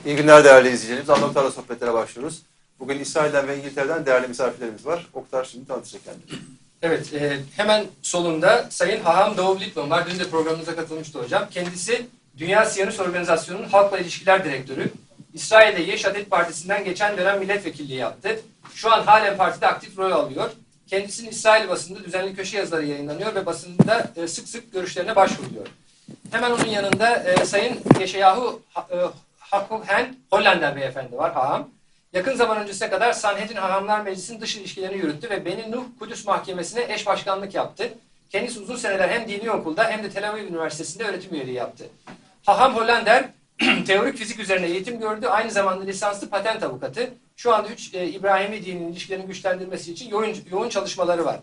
İyi günler değerli izleyicilerimiz. Adnan Oktar'la sohbetlere başlıyoruz. Bugün İsrail'den ve İngiltere'den değerli misafirlerimiz var. Oktar şimdi tanıtacak kendini. Evet, hemen solunda Sayın Rabbi Dov Lipman var. Dün de programımıza katılmıştı hocam. Kendisi Dünya Zionist Organizasyon'un Halkla İlişkiler Direktörü. İsrail'de Yesh Atid Partisi'nden geçen dönem milletvekilliği yaptı. Şu an halen partide aktif rol alıyor. Kendisinin İsrail basında düzenli köşe yazıları yayınlanıyor ve basında sık sık görüşlerine başvuruyor. Hemen onun yanında Sayın Yeshayahu Hakuhen Hollander beyefendi var, haham. Yakın zaman öncesine kadar Sanhedrin Hahamlar Meclisi'nin dış ilişkilerini yürüttü ve Beni Nuh Kudüs Mahkemesi'ne eş başkanlık yaptı. Kendisi uzun seneler hem dini okulda hem de Tel Aviv Üniversitesi'nde öğretim üyeliği yaptı. Haham Hollander teorik fizik üzerine eğitim gördü. Aynı zamanda lisanslı patent avukatı. Şu anda İbrahimi dininin ilişkilerini güçlendirmesi için yoğun çalışmaları var.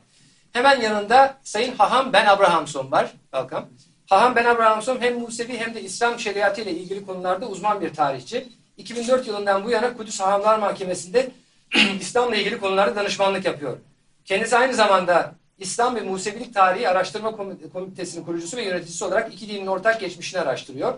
Hemen yanında Sayın Haham Ben Abrahamson var. Welcome. Haham Ben Abrahamson hem Musevi hem de İslam şeriatı ile ilgili konularda uzman bir tarihçi. 2004 yılından bu yana Kudüs Hahamlar Mahkemesi'nde İslam'la ilgili konularda danışmanlık yapıyor. Kendisi aynı zamanda İslam ve Musevilik Tarihi Araştırma Komitesi'nin kurucusu ve yöneticisi olarak iki dinin ortak geçmişini araştırıyor.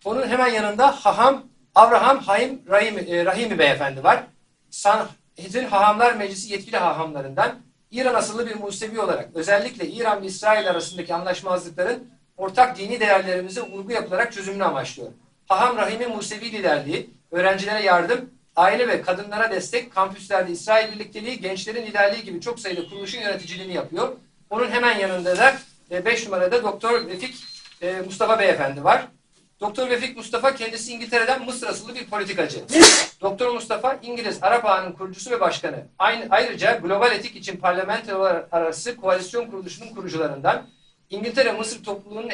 Onun hemen yanında Haham Avraham Haim Rahimi beyefendi var. Sanhedrin Hahamlar Meclisi yetkili hahamlarından, İran asıllı bir Musevi olarak özellikle İran ve İsrail arasındaki anlaşmazlıkların ortak dini değerlerimize vurgu yapılarak çözümünü amaçlıyor. Haham Rahimi Musevi liderliği, öğrencilere yardım, aile ve kadınlara destek, kampüslerde İsrail birlikteliği, gençlerin liderliği gibi çok sayıda kuruluşun yöneticiliğini yapıyor. Onun hemen yanında da 5 numarada Doktor Vefik Mustafa beyefendi var. Doktor Vefik Mustafa kendisi İngiltere'den Mısır asıllı bir politikacı. Doktor Mustafa İngiliz Arap Ağı'nın kurucusu ve başkanı. Ayrıca Global Etik için Parlamentolar Arası Koalisyon Kuruluşu'nun kurucularından, İngiltere Mısır Topluluğu'nun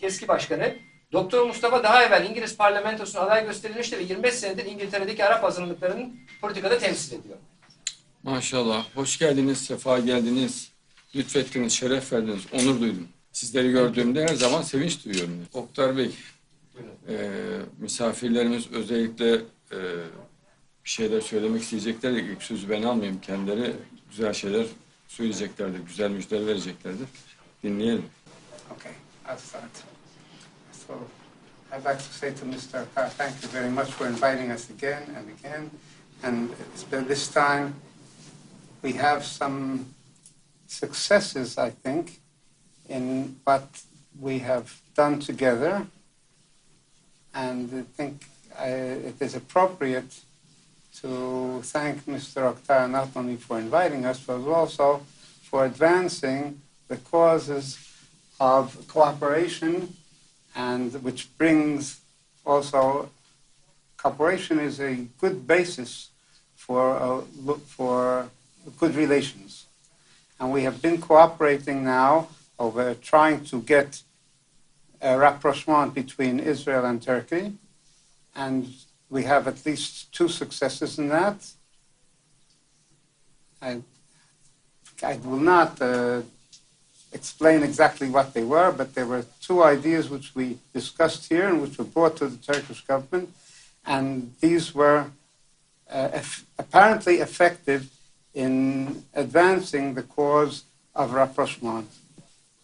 eski başkanı. Doktor Mustafa daha evvel İngiliz parlamentosuna aday gösterilmişti ve 25 senedir İngiltere'deki Arap azınlıklarının politikada temsil ediyor. Maşallah. Hoş geldiniz, sefa geldiniz. Lütfettiniz, şeref verdiniz, onur duydum. Sizleri gördüğümde her zaman sevinç duyuyorum. Oktar Bey, misafirlerimiz özellikle bir şeyler söylemek isteyecekler. İlk sözü ben almayayım. Kendileri güzel şeyler söyleyeceklerdir, güzel müjdeler vereceklerdir. Dinleyelim. Okay, I'll start. So, I'd like to say to Mr. Oktar, thank you very much for inviting us again and again. And this time, we have some successes, I think, in what we have done together. And I think it is appropriate to thank Mr. Oktar not only for inviting us, but also for advancing the causes of cooperation, and which brings also cooperation is a good basis for good relations. And we have been cooperating now over trying to get a rapprochement between Israel and Turkey, and we have at least 2 successes in that. I will not explain exactly what they were, but there were 2 ideas which we discussed here and which were brought to the Turkish government, and these were apparently effective in advancing the cause of rapprochement.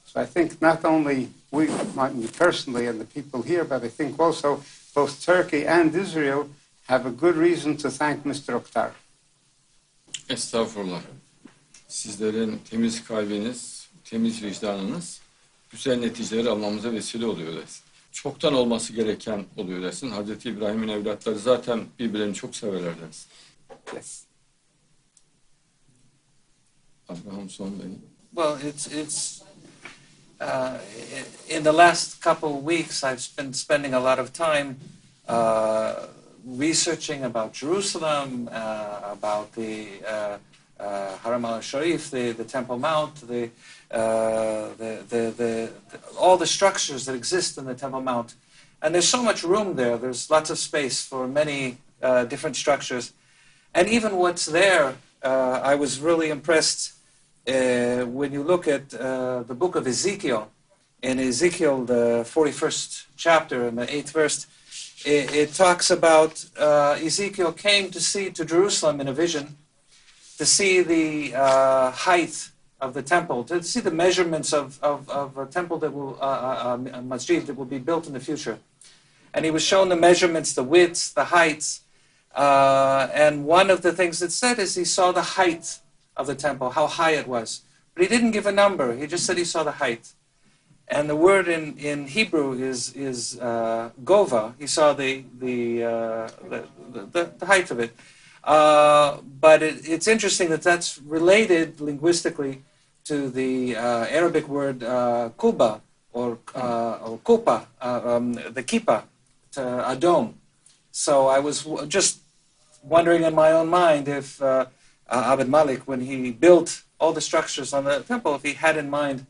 So I think not only we, me personally and the people here, but I think also both Turkey and Israel have a good reason to thank Mr. Oktar. Estağfurullah. Sizlerin temiz kalbiniz, temiz vicdanınız güzel neticeleri almamıza vesile oluyor dersin. Çoktan olması gereken oluyor dersin. Hazreti İbrahim'in evlatları zaten birbirlerini çok severler dersin. Yes. Abrahamson Bey. Well, it's in the last couple of weeks, I've been spending a lot of time researching about Jerusalem, about the Haram al-Sharif, the Temple Mount, all the structures that exist in the Temple Mount. And there's so much room there. There's lots of space for many different structures. And even what's there, I was really impressed when you look at the book of Ezekiel. In Ezekiel, the 41st chapter and the 8th verse, it talks about Ezekiel came to Jerusalem in a vision to see the height of the temple, to see the measurements of a temple that will, a masjid that will be built in the future. And he was shown the measurements, the widths, the heights. And one of the things it said is he saw the height of the temple, how high it was. But he didn't give a number. He just said he saw the height. And the word in Hebrew is gova. He saw the height of it. But it's interesting that that's related linguistically to the Arabic word kuba or kupa, the kippah, a dome. So I was just wondering in my own mind if Abed Malik, when he built all the structures on the temple, if he had in mind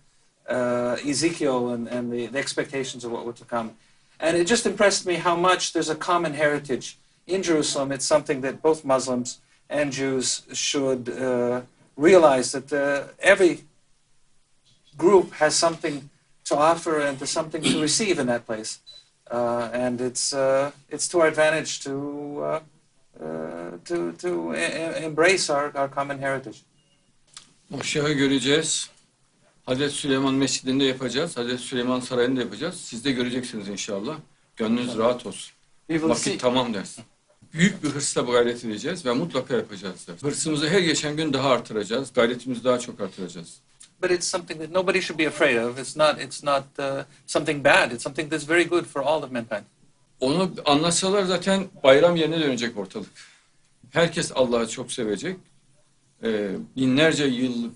Ezekiel and the expectations of what would to come. And it just impressed me how much there's a common heritage in Jerusalem. It's something that both Muslims and Jews should realize, that every group has something to offer and something to receive in that place. And it's to our advantage to embrace our common heritage. O şahı göreceğiz. Hazreti Süleyman Mescidi'nde yapacağız. Hazreti Süleyman Sarayı'nda yapacağız. Siz de göreceksiniz inşallah. Gönlünüz rahat olsun. Vakit tamam dersin. Büyük bir hırsla bu gayret edeceğiz ve mutlaka yapacağız dersin. Hırsımızı her geçen gün daha artıracağız. Gayretimizi daha çok artıracağız. But it's something that nobody should be afraid of. It's not something bad. It's something that's very good for all of mankind. Onu anlasalar zaten bayram yerine dönecek ortalık. Herkes Allah'ı çok sevecek. Binlerce yıllık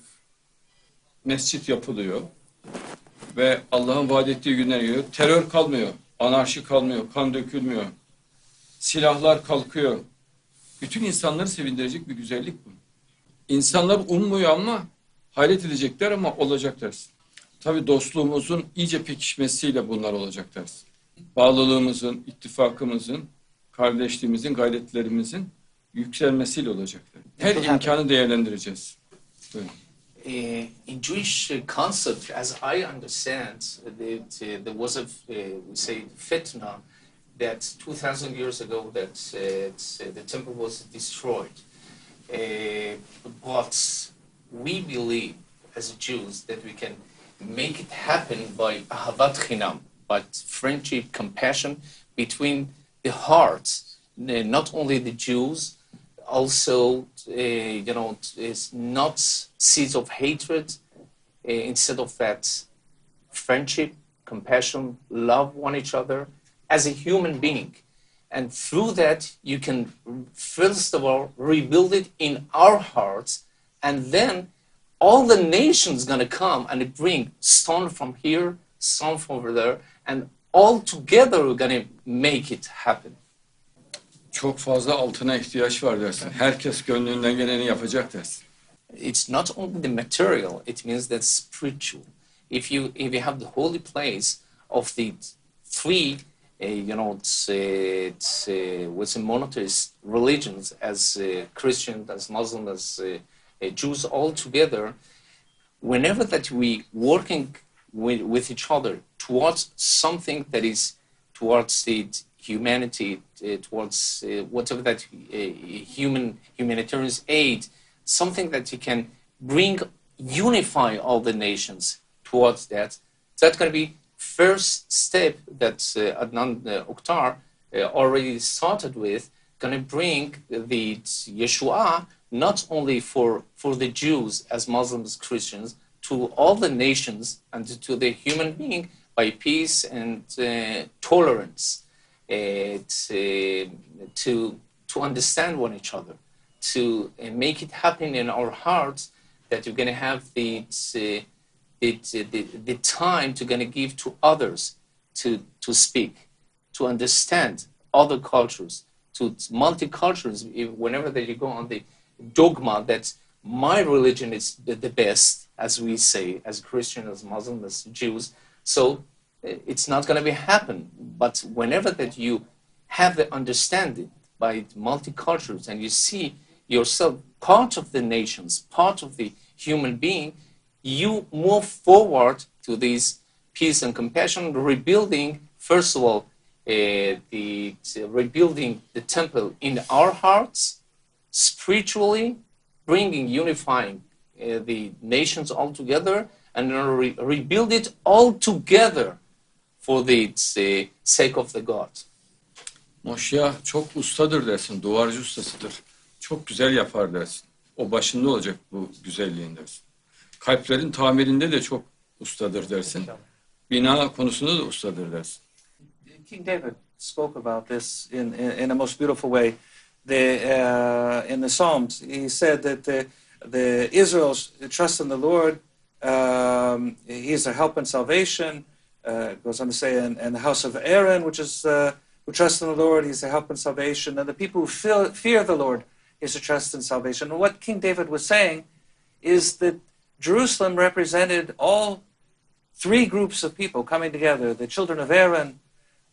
mescit yapılıyor ve Allah'ın vaat ettiği günler geliyor. Terör kalmıyor, anarşi kalmıyor, kan dökülmüyor, silahlar kalkıyor. Bütün insanları sevindirecek bir güzellik bu. İnsanlar ummuyor ama hayret edecekler ama olacak dersin. Tabii dostluğumuzun iyice pekişmesiyle bunlar olacak dersin. Bağlılığımızın, ittifakımızın, kardeşliğimizin, gayretlerimizin yükselmesiyle olacaklar. Her imkanı değerlendireceğiz. Buyurun. In Jewish concept, as I understand, there was a we say fitna that 2,000 years ago that the temple was destroyed. But we believe as Jews that we can make it happen by ahavat chinam, but friendship, compassion between the hearts, not only the Jews. Also, it's not seeds of hatred. Instead of that, friendship, compassion, love one each other as a human being. And through that, you can, first of all, rebuild it in our hearts. And then all the nations going to come and bring stone from here, stone from over there. And all together, we're going to make it happen. Çok fazla altına ihtiyaç var dersin. Herkes gönlünden geleni yapacak dersin. It's not only the material, it means that spiritual. If you have the holy place of the three, what's monotheist religions, as Christian, as Muslim, as Jews all together, whenever that we working with each other towards something that is towards the humanity, towards whatever that humanitarian aid, something that you can unify all the nations towards that. That's going to be first step that Adnan Oktar already started with, going to bring the Yeshua not only for the Jews as Muslims, Christians, to all the nations and to the human being by peace and tolerance. To understand one each other, to make it happen in our hearts, that you're going to have the time to going to give to others to speak, to understand other cultures, to multicultures. Whenever that you go on the dogma that my religion is the best, as we say, as Christian, as Muslim, as Jews, so it's not going to be happen. But whenever that you have the understanding by multicultures and you see yourself part of the nations, part of the human being, you move forward to this peace and compassion, rebuilding, first of all, rebuilding the temple in our hearts, spiritually, bringing, unifying the nations all together, and rebuild it all together for the sake of the God. Moşya çok ustadır dersin, duvarcı ustasıdır. Çok güzel yapar dersin. O başında olacak bu güzelliğin dersin. Kalplerin tamirinde de çok ustadır dersin. Bina konusunda da ustadır dersin. King David spoke about this in a most beautiful way. In the Psalms, he said that the Israel's trust in the Lord. He is their help and salvation. Goes on to say, and the house of Aaron, which is who trust in the Lord, he's their help and salvation. And the people who fear the Lord is their trust and salvation. And what King David was saying is that Jerusalem represented all three groups of people coming together: the children of Aaron,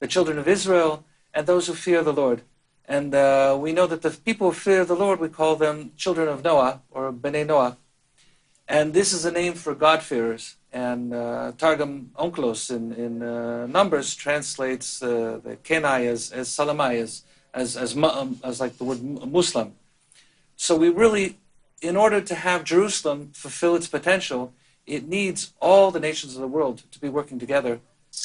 the children of Israel, and those who fear the Lord. And we know that the people who fear the Lord, we call them children of Noah, or Bnei Noah. And this is a name for God-fearers. And Targum Onkelos in Numbers translates the Kenai as Salamai, as like the word Muslim. So we really, in order to have Jerusalem fulfill its potential, it needs all the nations of the world to be working together,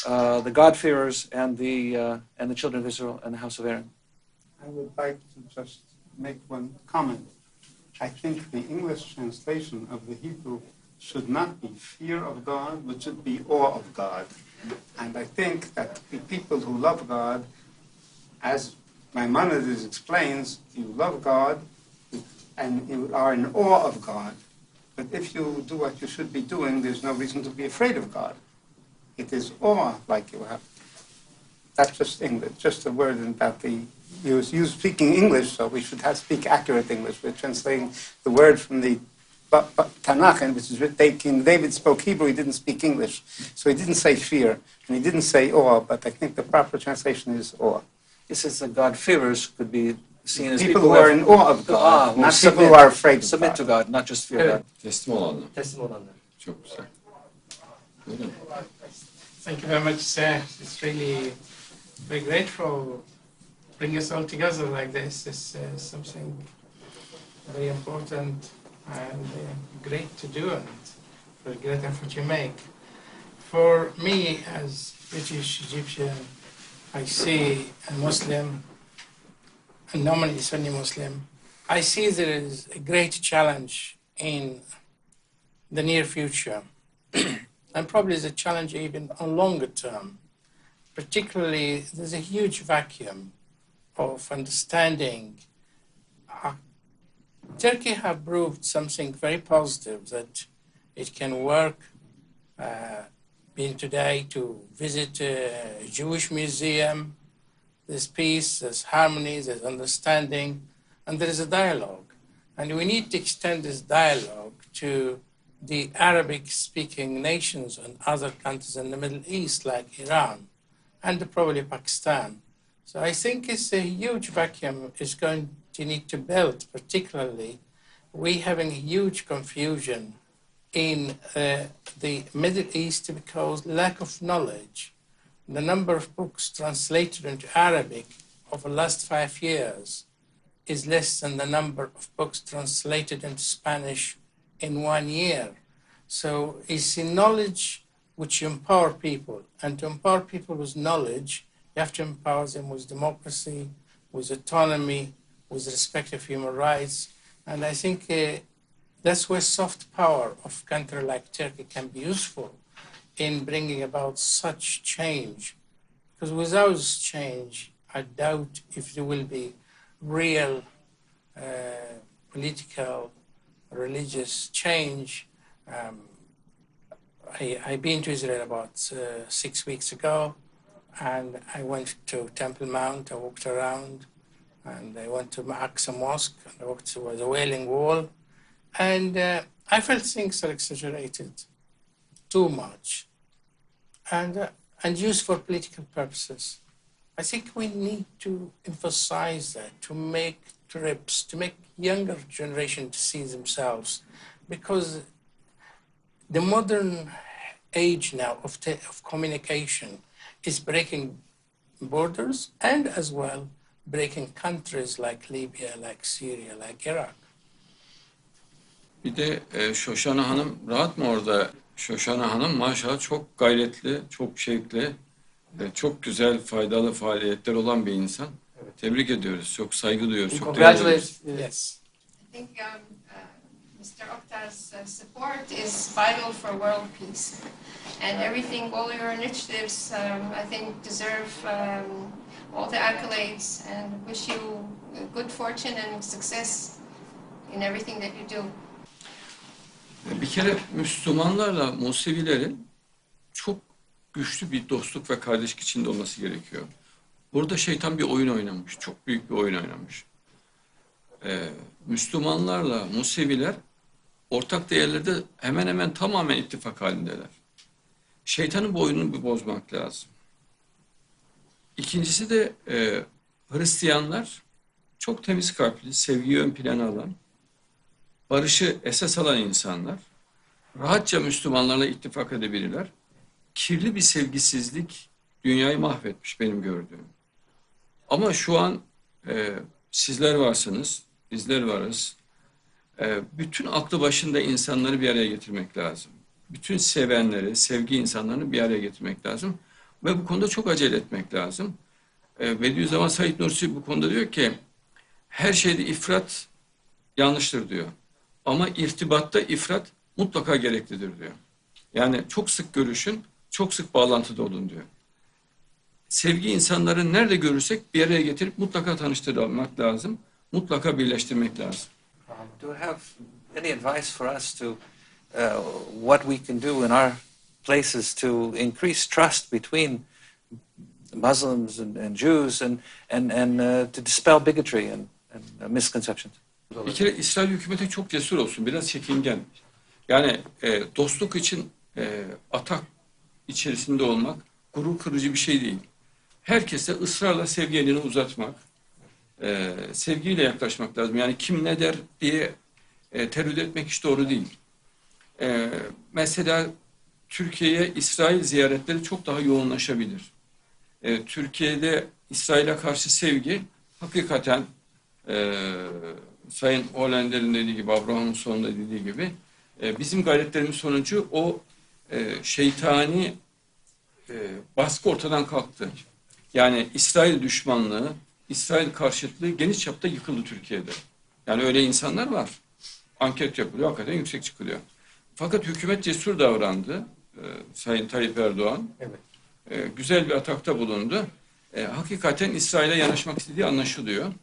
the God-fearers and the children of Israel and the house of Aaron. I would like to just make one comment. I think the English translation of the Hebrew should not be fear of God, but should be awe of God. And I think that the people who love God, as Maimonides explains, you love God and you are in awe of God. But if you do what you should be doing, there's no reason to be afraid of God. It is awe like you have. That's just English, just a word about you speaking English, so we should speak accurate English. We're translating the word from the Tanakh, which is written. King David spoke Hebrew, he didn't speak English. So he didn't say fear, and he didn't say awe, but I think the proper translation is awe. This is that God-fearers could be seen as people who are in awe of God, not people who are afraid of God. Submit to God, not just fear God. Teslim olanlar. Teslim olanlar. Çok güzel. Buyurun. Thank you very much, sir. It's really very grateful bring us all together like this. It's something very important and great to do, and for a great effort you make. For me, as British Egyptian, I see a Muslim, a nominally Sunni Muslim, I see there is a great challenge in the near future, and probably is a challenge even on longer term. Particularly, there's a huge vacuum of understanding. Turkey have proved something very positive, that it can work. Been today to visit a Jewish museum. There's peace, there's harmony, there's understanding, and there is a dialogue. And we need to extend this dialogue to the Arabic-speaking nations and other countries in the Middle East, like Iran, and probably Pakistan. So I think it's a huge vacuum is going to need to build, particularly we having a huge confusion in the Middle East because lack of knowledge. The number of books translated into Arabic over the last 5 years is less than the number of books translated into Spanish in 1 year. So it's in knowledge which empower people. And to empower people with knowledge, you have to empower them with democracy, with autonomy, with respect of human rights. And I think that's where soft power of a country like Turkey can be useful in bringing about such change. Because without this change, I doubt if there will be real political, religious change. I've been to Israel about 6 weeks ago, and I went to Temple Mount, I walked around, and I went to Al-Aqsa Mosque, and I walked to the Wailing Wall, and I felt things are exaggerated too much and used for political purposes. I think we need to emphasize that, to make trips, to make younger generation to see themselves, because the modern age now of communication is breaking borders and as well breaking countries like Libya, like Syria, like Iraq. Bir de Şoşana Hanım rahat mı orada? Şoşana Hanım maşallah çok gayretli, çok şevkli, çok güzel, faydalı faaliyetler olan bir insan. Tebrik ediyoruz. Çok saygı duyuyoruz. Çok Congratulations. Yes. I think Mr. Oktar's support is vital for world peace. And everything, all your initiatives, I think deserve all the accolades and wish you good fortune and success in everything that you do. Bir kere Müslümanlarla Musevilerin çok güçlü bir dostluk ve kardeşlik içinde olması gerekiyor. Burada şeytan bir oyun oynamış. Çok büyük bir oyun oynamış. Müslümanlarla Museviler ortak değerlerde hemen hemen tamamen ittifak halindeler. Şeytanın bu oyununu bir bozmak lazım. İkincisi de Hristiyanlar çok temiz kalpli, sevgiyi ön plana alan, barışı esas alan insanlar. Rahatça Müslümanlarla ittifak edebilirler. Kirli bir sevgisizlik dünyayı mahvetmiş benim gördüğüm. Ama şu an sizler varsınız, bizler varız. Bütün aklı başında insanları bir araya getirmek lazım. Bütün sevenleri, sevgi insanlarını bir araya getirmek lazım. Ve bu konuda çok acele etmek lazım. Bediüzzaman Said Nursi bu konuda diyor ki, her şeyde ifrat yanlıştır diyor. Ama irtibatta ifrat mutlaka gereklidir diyor. Yani çok sık görüşün, çok sık bağlantıda olun diyor. Sevgi insanları nerede görürsek bir araya getirip mutlaka tanıştırmak lazım. Mutlaka birleştirmek lazım. Do you have any advice for us to what we can do in our places to increase trust between Muslims and Jews and to dispel bigotry and misconceptions? Bir kere İsrail hükümeti çok cesur olsun, biraz çekingen. Yani dostluk için atak içerisinde olmak gurur kırıcı bir şey değil. Herkese ısrarla sevgi elini uzatmak, sevgiyle yaklaşmak lazım. Yani kim ne der diye tereddüt etmek hiç doğru değil. Mesela Türkiye'ye İsrail ziyaretleri çok daha yoğunlaşabilir. Türkiye'de İsrail'e karşı sevgi hakikaten Sayın Hollander'in dediği gibi, Abrahamson'un da dediği gibi bizim gayretlerimiz sonucu o şeytani baskı ortadan kalktı. Yani İsrail düşmanlığı, İsrail karşıtlığı geniş çapta yıkıldı Türkiye'de. Yani öyle insanlar var. Anket yapılıyor, hakikaten yüksek çıkılıyor. Fakat hükümet cesur davrandı. Sayın Tayyip Erdoğan. Evet. Güzel bir atakta bulundu. Hakikaten İsrail'e yanaşmak istediği anlaşılıyor.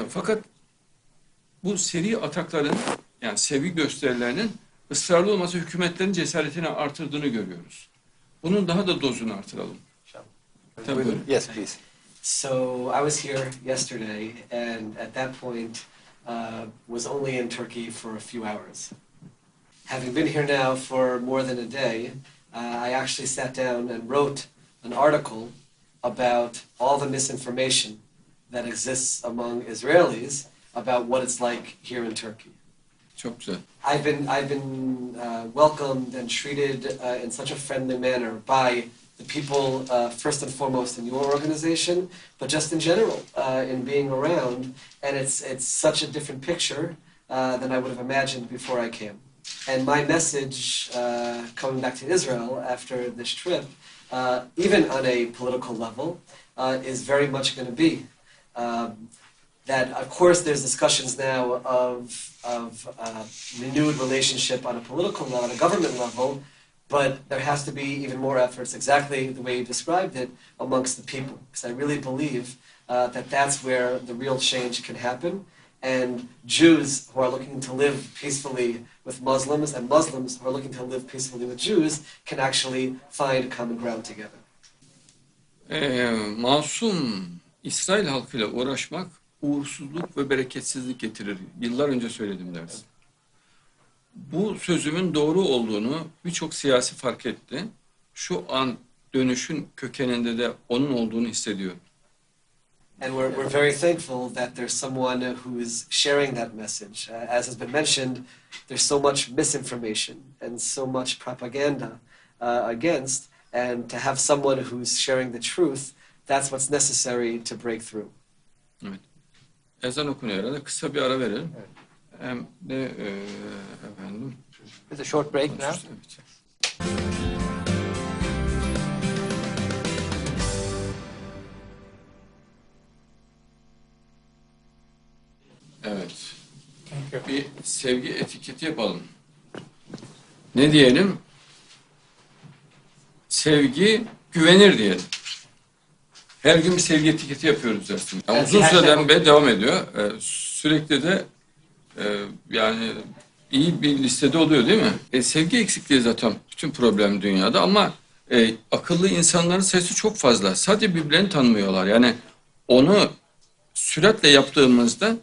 Fakat bu seri atakların, yani sevgi gösterilerinin ısrarlı olması hükümetlerin cesaretini artırdığını görüyoruz. Bunun daha da dozunu artıralım. Tabii. Yes, please. So I was here yesterday, and at that point was only in Turkey for a few hours. Having been here now for more than a day, I actually sat down and wrote an article about all the misinformation that exists among Israelis about what it's like here in Turkey. Çok güzel. I've been welcomed and treated in such a friendly manner by the people, first and foremost in your organization, but just in general, in being around. And it's such a different picture than I would have imagined before I came. And my message coming back to Israel after this trip, even on a political level, is very much going to be that, of course, there's discussions now of renewed relationship on a political level, on a government level, but there has to be even more efforts, exactly the way you described it, amongst the people. Because I really believe that that's where the real change can happen. And Jews who are looking to live peacefully with Muslims and Muslims who are looking to live peacefully with Jews can actually find common ground together. Masum İsrail halkıyla uğraşmak uğursuzluk ve bereketsizlik getirir. Yıllar önce söyledim dersin. Bu sözümün doğru olduğunu birçok siyasi fark etti. Şu an dönüşün kökeninde de onun olduğunu hissediyorum. And we're very thankful that there's someone who is sharing that message. As has been mentioned, there's so much misinformation and so much propaganda against, and to have someone who's sharing the truth, that's what's necessary to break through. Evet. Ezan okunuyor herhalde. Kısa bir ara verelim. Evet. Hem de efendim. There's a short break now. Evet. Evet. Thank you. Bir sevgi etiketi yapalım. Ne diyelim? Sevgi güvenir diyelim. Her gün bir sevgi etiketi yapıyoruz aslında. Yani uzun süreden beri devam ediyor. Sürekli de yani iyi bir listede oluyor değil mi? Sevgi eksikliği zaten bütün problem dünyada ama akıllı insanların sayısı çok fazla. Sadece birbirlerini tanımıyorlar. Yani onu süratle yaptığımızda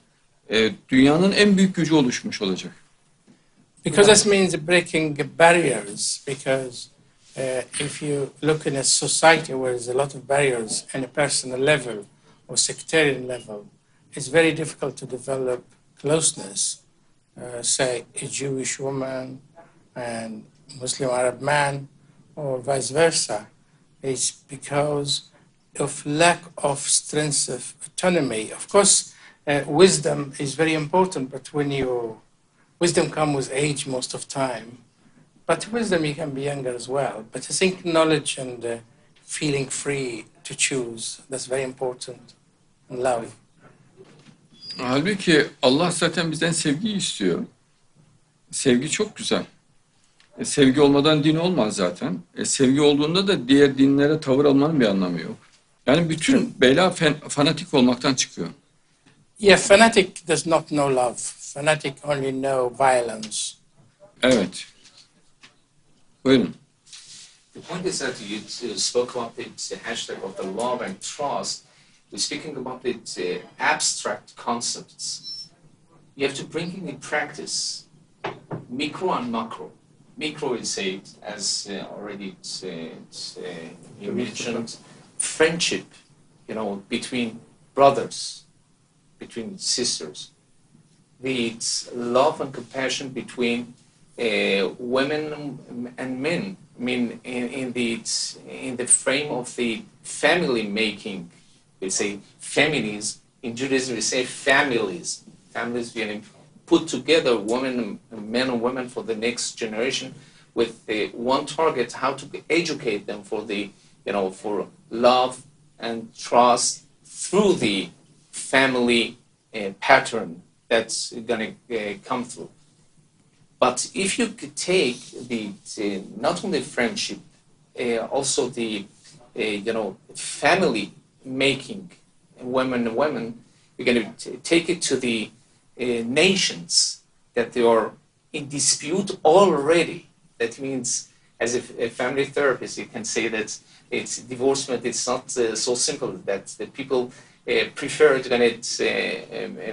dünyanın en büyük gücü oluşmuş olacak. Because this means breaking barriers, because if you look in a society where there's a lot of barriers on a personal level or sectarian level, it's very difficult to develop closeness. Say a Jewish woman and Muslim Arab man, or vice versa. It's because of lack of strength of autonomy. Of course, wisdom is very important, but wisdom comes with age most of time. But wisdom, you can be younger as well. But I think knowledge and feeling free to choose, that's very important. And love. Halbuki Allah zaten bizden sevgiyi istiyor. Sevgi çok güzel. Sevgi olmadan din olmaz zaten. Sevgi olduğunda da diğer dinlere tavır almanın bir anlamı yok. Yani bütün bela fanatik olmaktan çıkıyor. Yeah, fanatic does not know love. Fanatic only know violence. Evet. Buyurun. The point is that you spoke about the hashtag of the love and trust. We're speaking about the abstract concepts. You have to bring in practice, micro and macro. Micro is said, as already you mentioned, friendship, between brothers, between sisters. It's love and compassion between women and men. I mean, in the frame of the family making, we say families. In Judaism, we say families. Families being put together, men and women for the next generation, with one target: how to educate them for for love and trust through the family pattern that's going to come through. But if you could take not only friendship, also the family making, women and women, you're going to take it to the nations that they are in dispute already. That means, as a family therapist, you can say that it's divorcement. It's not so simple that the people prefer to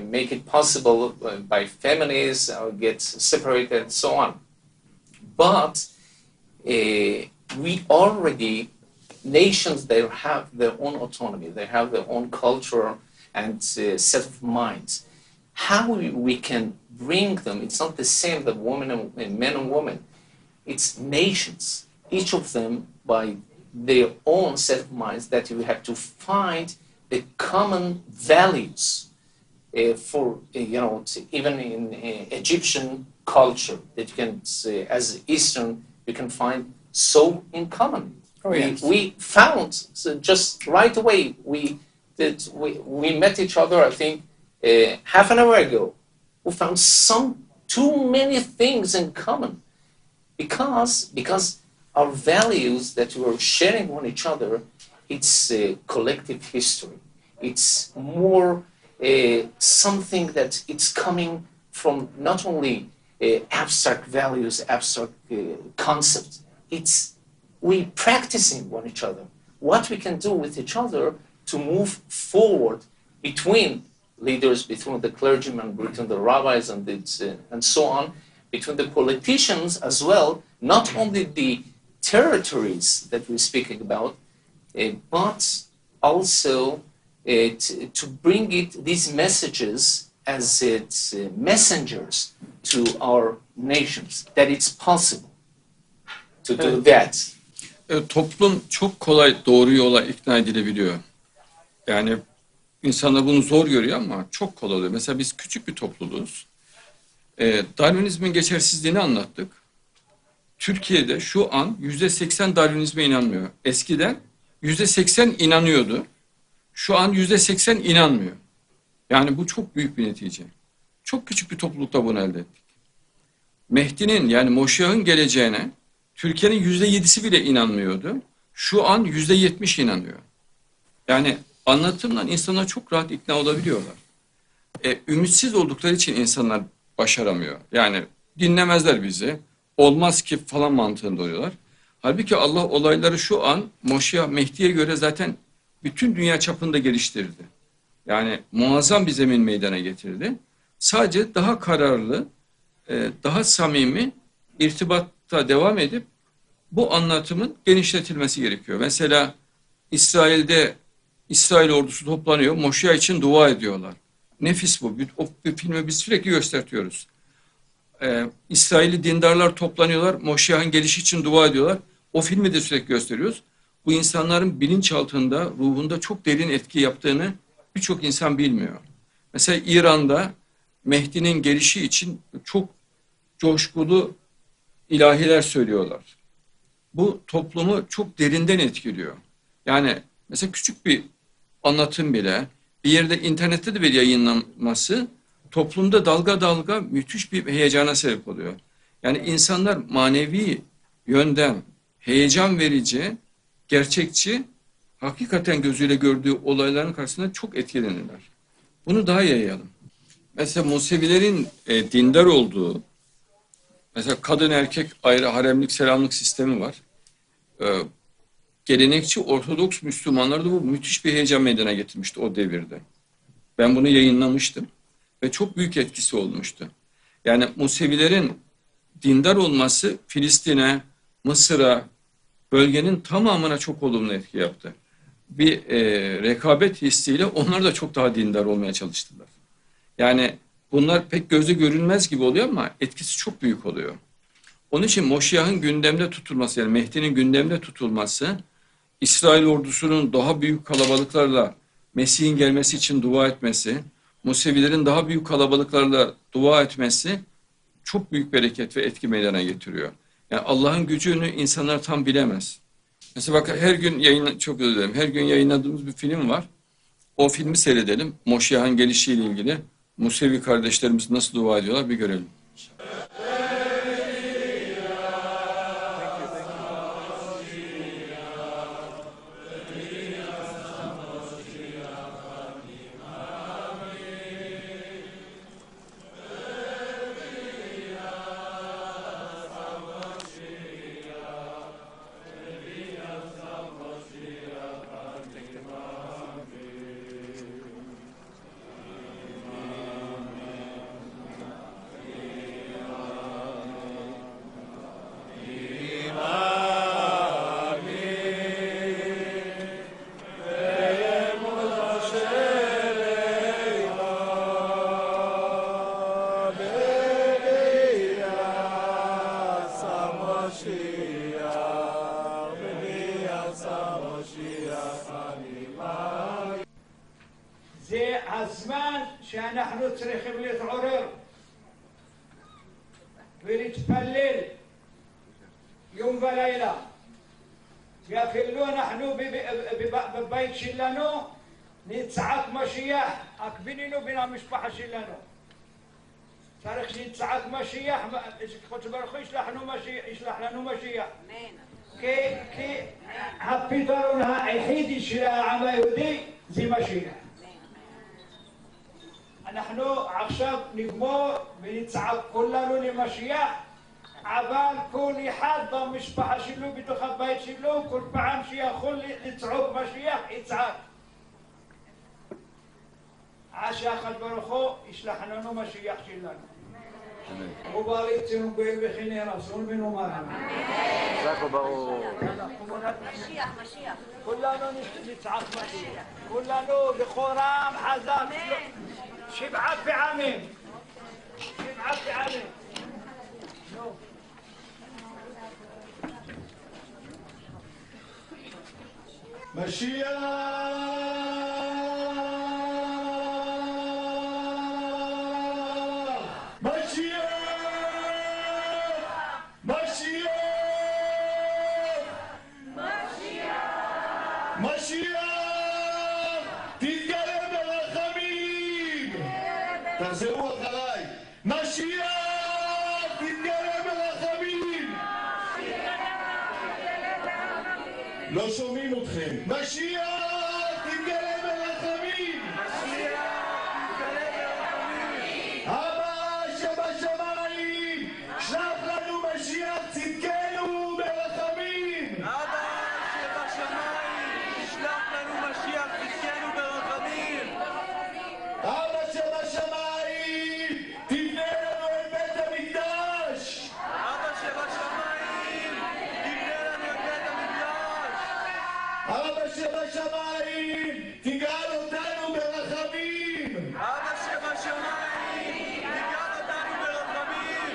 make it possible by families or get separated and so on. But we already, nations, they have their own autonomy, they have their own culture and set of minds. How we can bring them, it's not the same that women and men and women, it's nations, each of them by their own set of minds, that you have to find the common values for, even in Egyptian culture, that you can, as Eastern, you can find so in common. Oh, yes. We found, so just right away, we met each other, I think, half an hour ago. We found too many things in common, because our values that we are sharing on each other, it's collective history. It's more something that it's coming from not only abstract values, abstract concepts. It's we practicing on each other. What we can do with each other to move forward between leaders, between the clergymen, between the rabbis and so on, between the politicians as well, not only the territories that we're speaking about, but also to bring these messages as messengers to our nations, that it's possible to do that. Toplum çok kolay doğru yola ikna edilebiliyor. Yani insanlar bunu zor görüyor ama çok kolay oluyor. Mesela biz küçük bir topluluğuz. Darwinizmin geçersizliğini anlattık. Türkiye'de şu an %80 Darwinizme inanmıyor. Eskiden %80 inanıyordu. Şu an %80 inanmıyor. Yani bu çok büyük bir netice. Çok küçük bir toplulukta bunu elde ettik. Mehdi'nin yani Moşiyah'ın geleceğine Türkiye'nin %7'si bile inanmıyordu. Şu an %70 inanıyor. Yani anlatımla insanlar çok rahat ikna olabiliyorlar. Ümitsiz oldukları için insanlar başaramıyor. Yani dinlemezler bizi. Olmaz ki falan mantığında oluyorlar. Halbuki Allah olayları şu an Moşiyah Mehdi'ye göre zaten bütün dünya çapında geliştirdi. Yani muazzam bir zemin meydana getirdi. Sadece daha kararlı, daha samimi irtibatta devam edip bu anlatımın genişletilmesi gerekiyor. Mesela İsrail'de İsrail ordusu toplanıyor, Moşiyah için dua ediyorlar. Nefis bu. O filmi biz sürekli gösteriyoruz. İsrailli dindarlar toplanıyorlar, Moşiyah'ın gelişi için dua ediyorlar. O filmi de sürekli gösteriyoruz. Bu insanların bilinçaltında, ruhunda çok derin etki yaptığını birçok insan bilmiyor. Mesela İran'da Mehdi'nin gelişi için çok coşkulu ilahiler söylüyorlar. Bu toplumu çok derinden etkiliyor. Yani mesela küçük bir anlatım bile bir yerde internette de bir yayınlanması toplumda dalga dalga müthiş bir heyecana sebep oluyor. Yani insanlar manevi yönden heyecan verici, gerçekçi, hakikaten gözüyle gördüğü olayların karşısında çok etkilenirler. Bunu daha yayalım. Mesela Musevilerin dindar olduğu, mesela kadın erkek ayrı haremlik selamlık sistemi var. Gelenekçi Ortodoks Müslümanlarda bu müthiş bir heyecan meydana getirmişti o devirde. Ben bunu yayınlamıştım ve çok büyük etkisi olmuştu. Yani Musevilerin dindar olması Filistin'e, Mısır'a, bölgenin tamamına çok olumlu etki yaptı. Bir rekabet hissiyle onlar da çok daha dindar olmaya çalıştılar. Yani bunlar pek gözle görünmez gibi oluyor ama etkisi çok büyük oluyor. Onun için Moşiyah'ın gündemde tutulması, yani Mehdi'nin gündemde tutulması, İsrail ordusunun daha büyük kalabalıklarla Mesih'in gelmesi için dua etmesi, Musevilerin daha büyük kalabalıklarla dua etmesi çok büyük bereket ve etki meydana getiriyor. Yani Allah'ın gücünü insanlar tam bilemez. Mesela bak her gün çok özür dilerim. Her gün yayınladığımız bir film var. O filmi seyredelim. Moşiyah'ın gelişiyle ilgili. Musevi kardeşlerimiz nasıl dua ediyorlar bir görelim. זה הזמן שאנחנו צריכים להתעורר ולהתפלל יום ולילה. ואפילו אנחנו בבית שלנו נצעק משיח, רק בינינו בין המשפחה שלנו. צריך שנצעק משיח, קדוש ברוך הוא ישלח לנו משיח. כי הפתרון היחידי של העם היהודי זה משיח. אנחנו עכשיו נגמור ונצעק כולנו למשיח, אבל כל אחד במשפחה שלו, בתוך הבית שלו, כל פעם שיכול לצעוק משיח, יצעק. עד שהקדוש ברוך הוא ישלח לנו משיח שלנו. وبارك تنقل بخير رسول من أمرنا. مشيح. كلنا نتعب مشيح. كلنا بخورام حزام. שבעה פעמים. משיח! תחזרו אחריי. משיח תתגלה ברחמים. אבא שבשמיים, שלח לנו משיח צדקנו ברחמים. אבא שבשמיים, שלח לנו משיח צדקנו ברחמים. אבא שבשמיים, תבנה לנו את בית המקדש. אבא שבשמיים, תבנה לנו את בית המקדש. אבא שבשמיים, תגאל אותנו ברחמים. אבא שבשמיים, תגאל אותנו ברחמים.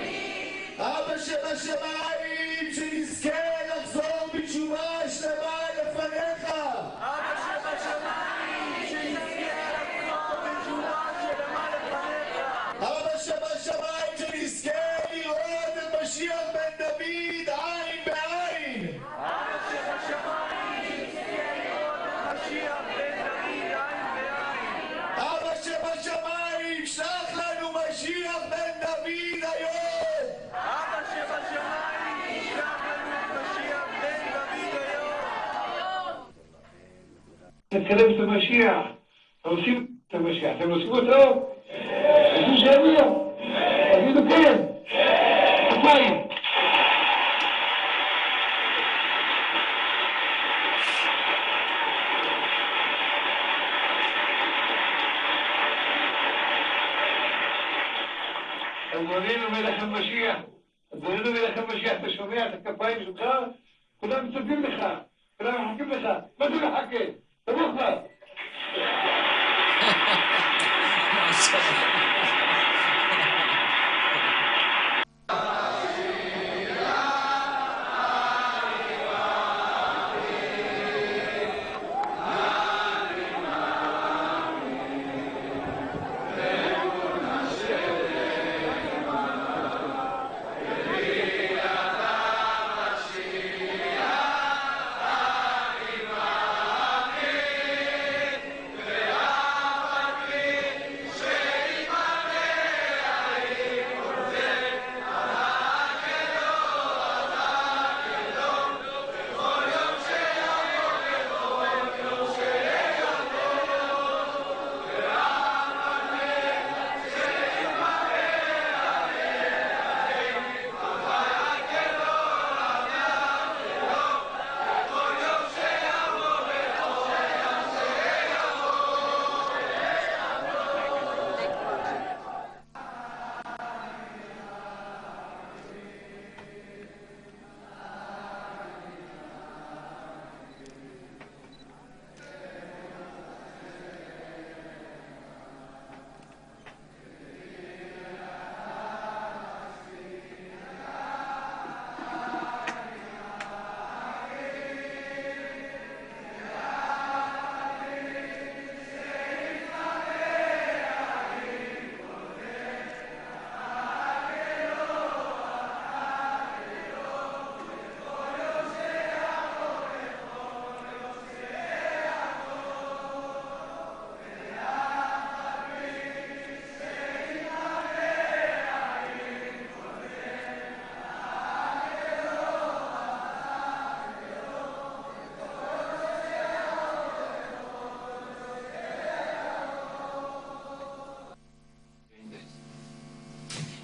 אבא שבשמיים, שנזכה לחזור בתשובה שלמה לפניך. אבא שבשמיים, שנזכה לחזור בתשובה שלמה לפניך. אבא שבשמיים, שנזכה לראות את משיח בן דוד עין בעין. אבא שבשמיים, שנזכה לראות את משיח בן דוד עין בעין. אבא שבשמיים, שלח לנו משיח בן דוד היום. אבא שבשמיים, שלח לנו את משיח בן דוד היום. נתקדם את המשיח. עושים את המשיח. אתם עושים אותו? עושים שבוע? תגידו כן. כפיים. אדוננו מלך המשיח, אדוננו מלך המשיח, אתה שומע את הכפיים שלך? כולם מצפים לך, כולם מחכים לך, מה אתה מחכה? תבוא כבר.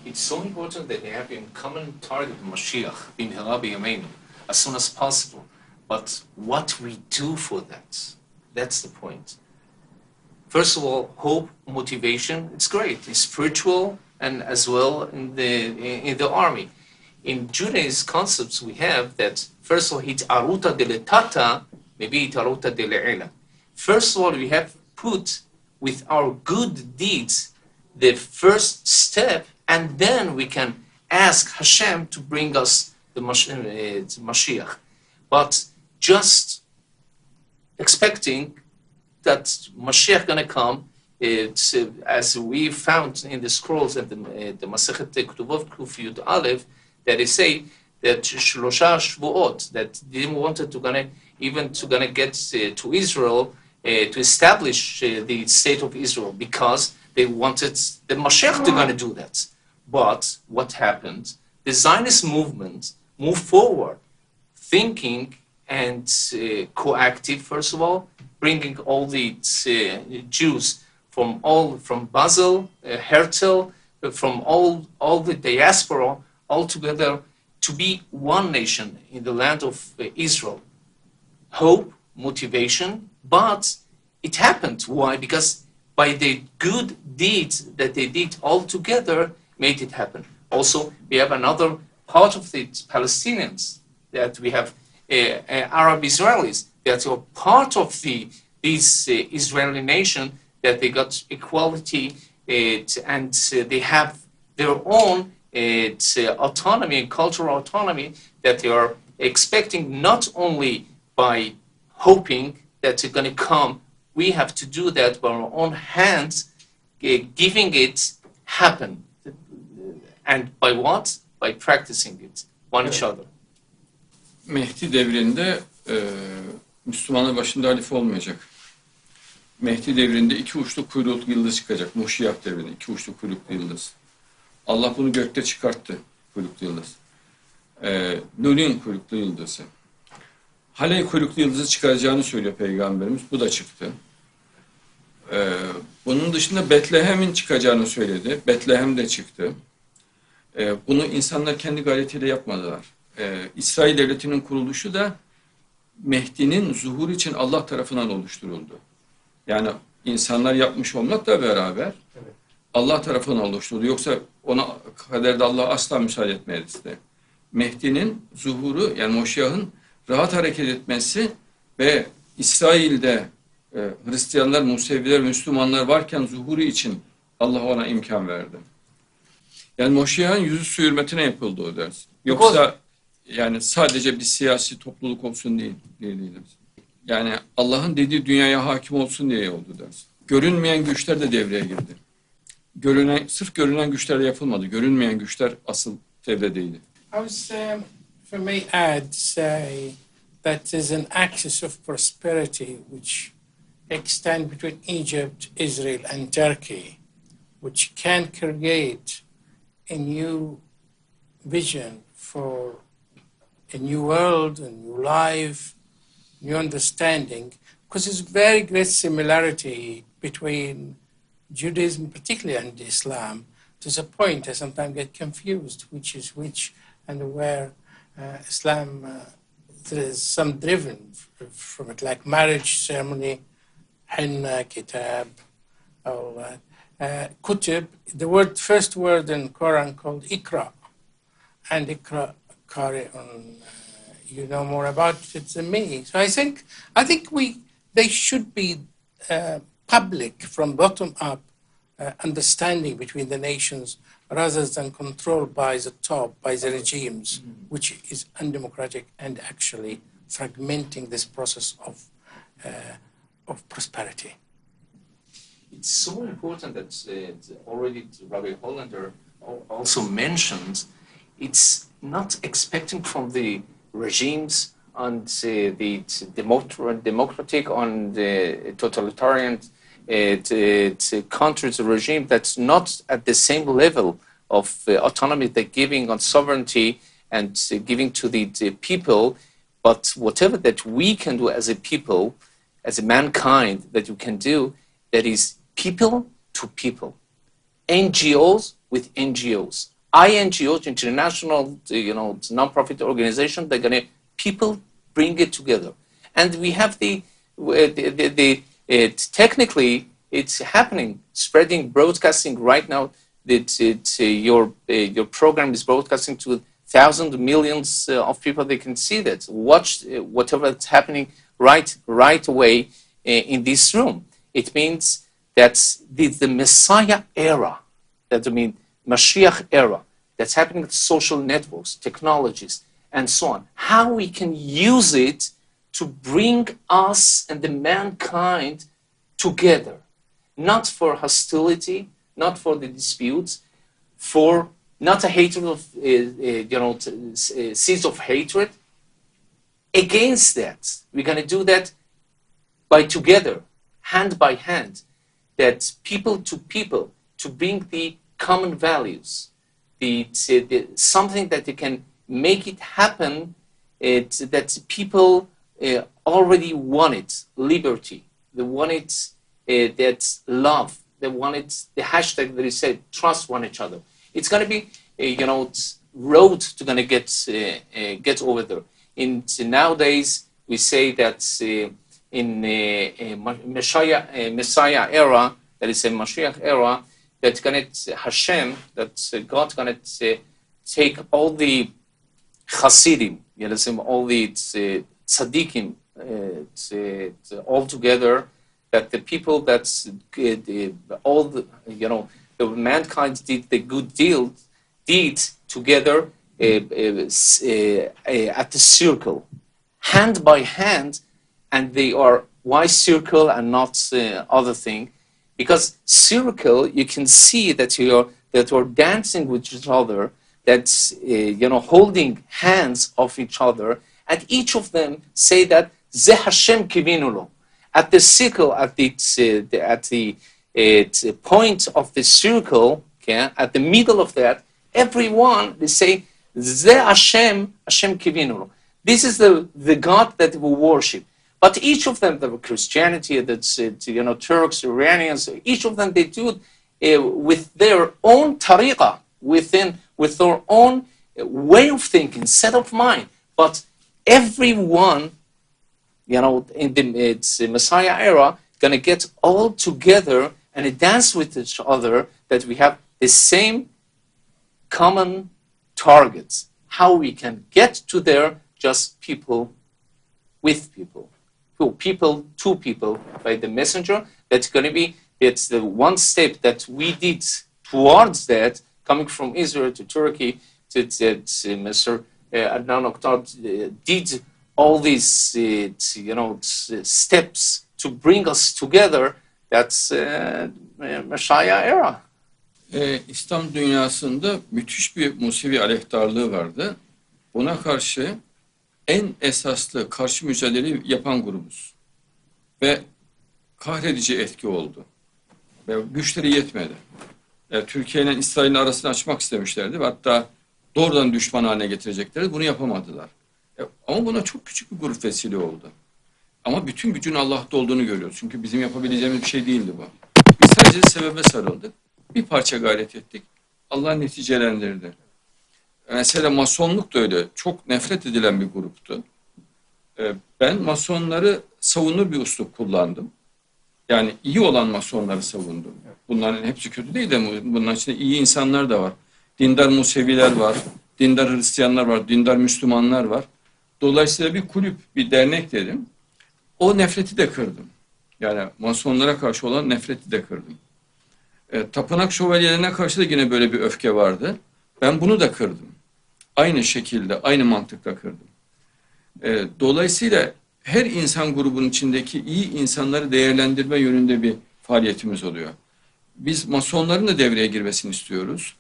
It's so important that they have a common target of Mashiach, Bimhera B'Yameinu, as soon as possible. But what we do for that, that's the point. First of all, hope, motivation, it's great. It's spiritual and as well in the army. In Judaism concepts, we have that, first of all, hit'aruta deletata, maybe hit'aruta dele'ela. First of all, we have put with our good deeds the first step, and then we can ask Hashem to bring us the Mashiach. But just expecting that Mashiach going to come, as we found in the scrolls at the Masechet Ketuvot Kuf Yud Aleph, that they say that Shlosha Shvuot, that they wanted to gonna get to Israel to establish the state of Israel, because they wanted the Mashiach to gonna do that. But what happened? The Zionist movement moved forward, thinking and coactive, first of all, bringing all the Jews from Basel, Herzl, from all the diaspora, all together to be one nation in the land of Israel. Hope, motivation, but it happened. Why? Because by the good deeds that they did all together, made it happen. Also, we have another part of the Palestinians, that we have Arab Israelis that are part of this Israeli nation, that they got equality and they have their own autonomy and cultural autonomy that they are expecting, not only by hoping that it's going to come. We have to do that by our own hands, giving it happen. And by what? By practicing it, one each other. Mehdi devrinde Müslümanlar başında halife olmayacak. Mehdi devrinde iki uçlu kuyruklu yıldız çıkacak. Moşiyah devrinde iki uçlu kuyruklu yıldız. Allah bunu gökte çıkarttı, kuyruklu yıldız. Nur'un kuyruklu yıldızı. Haley kuyruklu yıldızı çıkaracağını söylüyor Peygamberimiz. Bu da çıktı. Bunun dışında Betlehem'in çıkacağını söyledi. Betlehem de çıktı. Bunu insanlar kendi gayretiyle yapmadılar. İsrail Devleti'nin kuruluşu da Mehdi'nin zuhuru için Allah tarafından oluşturuldu. Yani insanlar yapmış olmakla beraber Allah tarafından oluşturuldu. Yoksa ona kaderde Allah asla müsaade etmez de. Mehdi'nin zuhuru, yani Moşiyah'ın rahat hareket etmesi ve İsrail'de Hristiyanlar, Museviler, Müslümanlar varken zuhuru için Allah ona imkan verdi. Yani Moşiyah'ın yüzü su hürmetine yapıldı o ders. Yoksa yani sadece bir siyasi topluluk olsun değil. Yani Allah'ın dediği dünyaya hakim olsun diye oldu ders. Görünmeyen güçler de devreye girdi. Sırf görünen güçlerle yapılmadı. Görünmeyen güçler asıl devredeydi. I was, if I may add, say that there's an axis of prosperity which extends between Egypt, Israel, and Turkey, which can create a new vision for a new world, a new life, new understanding, because there's very great similarity between Judaism, particularly, and Islam. There's a point I sometimes get confused, which is which, and where Islam, there is some driven from it, like marriage ceremony, henna, kitab, all that. Kutub, the first word in Quran called Ikra, and Ikra, Qari'un, you know more about it than me. So I think they should be public from bottom up understanding between the nations rather than controlled by the top, by the regimes, which is undemocratic and actually fragmenting this process of prosperity. It's so important that already Rabbi Hollander also mentioned, it's not expecting from the regimes and the democratic and totalitarian countries, a regime that's not at the same level of autonomy they're giving on sovereignty and giving to the people, but whatever that we can do as a people, as a mankind, that we can do, that is people to people, NGOs with NGOs, INGOs, international, non-profit organization. They're gonna people bring it together, and we have technically it's happening, spreading, broadcasting right now. That your program is broadcasting to thousands, millions of people. They can see that, watch whatever is happening right away in this room. It means that the Messiah era, Mashiach era, that's happening with social networks, technologies, and so on. How we can use it to bring us and the mankind together, not for hostility, not for the disputes, for not a hatred of, seeds of hatred. Against that, we're going to do that by together, hand by hand, that people to people, to bring the common values, something that they can make it happen, that people already wanted liberty. They wanted that love. They wanted the hashtag that he said, trust one each other. It's going to be, road to going to get over there. Nowadays, we say that in Messiah era, that is a Mashiach era, that Hashem, that God going to take all the Hasidim, all the tzaddikim, all together, that the people that all the the mankind did the good deed together at the circle, hand by hand, and they are why circle and not other thing? Because circle, you can see that you're dancing with each other, that's holding hands of each other, and each of them say that Ze Hashem kivinulo. At the circle, at the point of the circle, okay, at the middle of that, everyone they say Ze Hashem kivinulo. This is the God that we worship. But each of them, the Christianity, that's Turks, Iranians, each of them they do it with their own tariqah, with their own way of thinking, set of mind. But everyone, in the Messiah era, gonna get all together and dance with each other. That we have the same common targets. How we can get to there, just people with people. People to people by the messenger. That's going to be, it's the one step that we did towards that, coming from Israel to Turkey, to Mr. Adnan Oktar did all these, steps to bring us together. That's Messiah era. İslam dünyasında müthiş bir Musevi aleyhtarlığı vardı. Buna karşı en esaslı karşı mücadeleyi yapan grubuz. Ve kahredici etki oldu. Ve güçleri yetmedi. Türkiye ile İsrail'in arasını açmak istemişlerdi. Ve hatta doğrudan düşman haline getireceklerdi. Bunu yapamadılar. Ama buna çok küçük bir grup vesile oldu. Ama bütün gücün Allah'ta olduğunu görüyoruz. Çünkü bizim yapabileceğimiz bir şey değildi bu. Biz sadece sebebe sarıldık. Bir parça gayret ettik. Allah neticelendirdi. Mesela Masonluk da öyle. Çok nefret edilen bir gruptu. Ben Masonları savunur bir üslup kullandım. Yani iyi olan Masonları savundum. Bunların hepsi kötü değil de bunların içinde iyi insanlar da var. Dindar Museviler var, dindar Hristiyanlar var, dindar Müslümanlar var. Dolayısıyla bir kulüp, bir dernek dedim. O nefreti de kırdım. Yani Masonlara karşı olan nefreti de kırdım. Tapınak şövalyelerine karşı da yine böyle bir öfke vardı. Ben bunu da kırdım. Aynı şekilde, aynı mantıkla kırdım. Dolayısıyla her insan grubunun içindeki iyi insanları değerlendirme yönünde bir faaliyetimiz oluyor. Biz Masonların da devreye girmesini istiyoruz.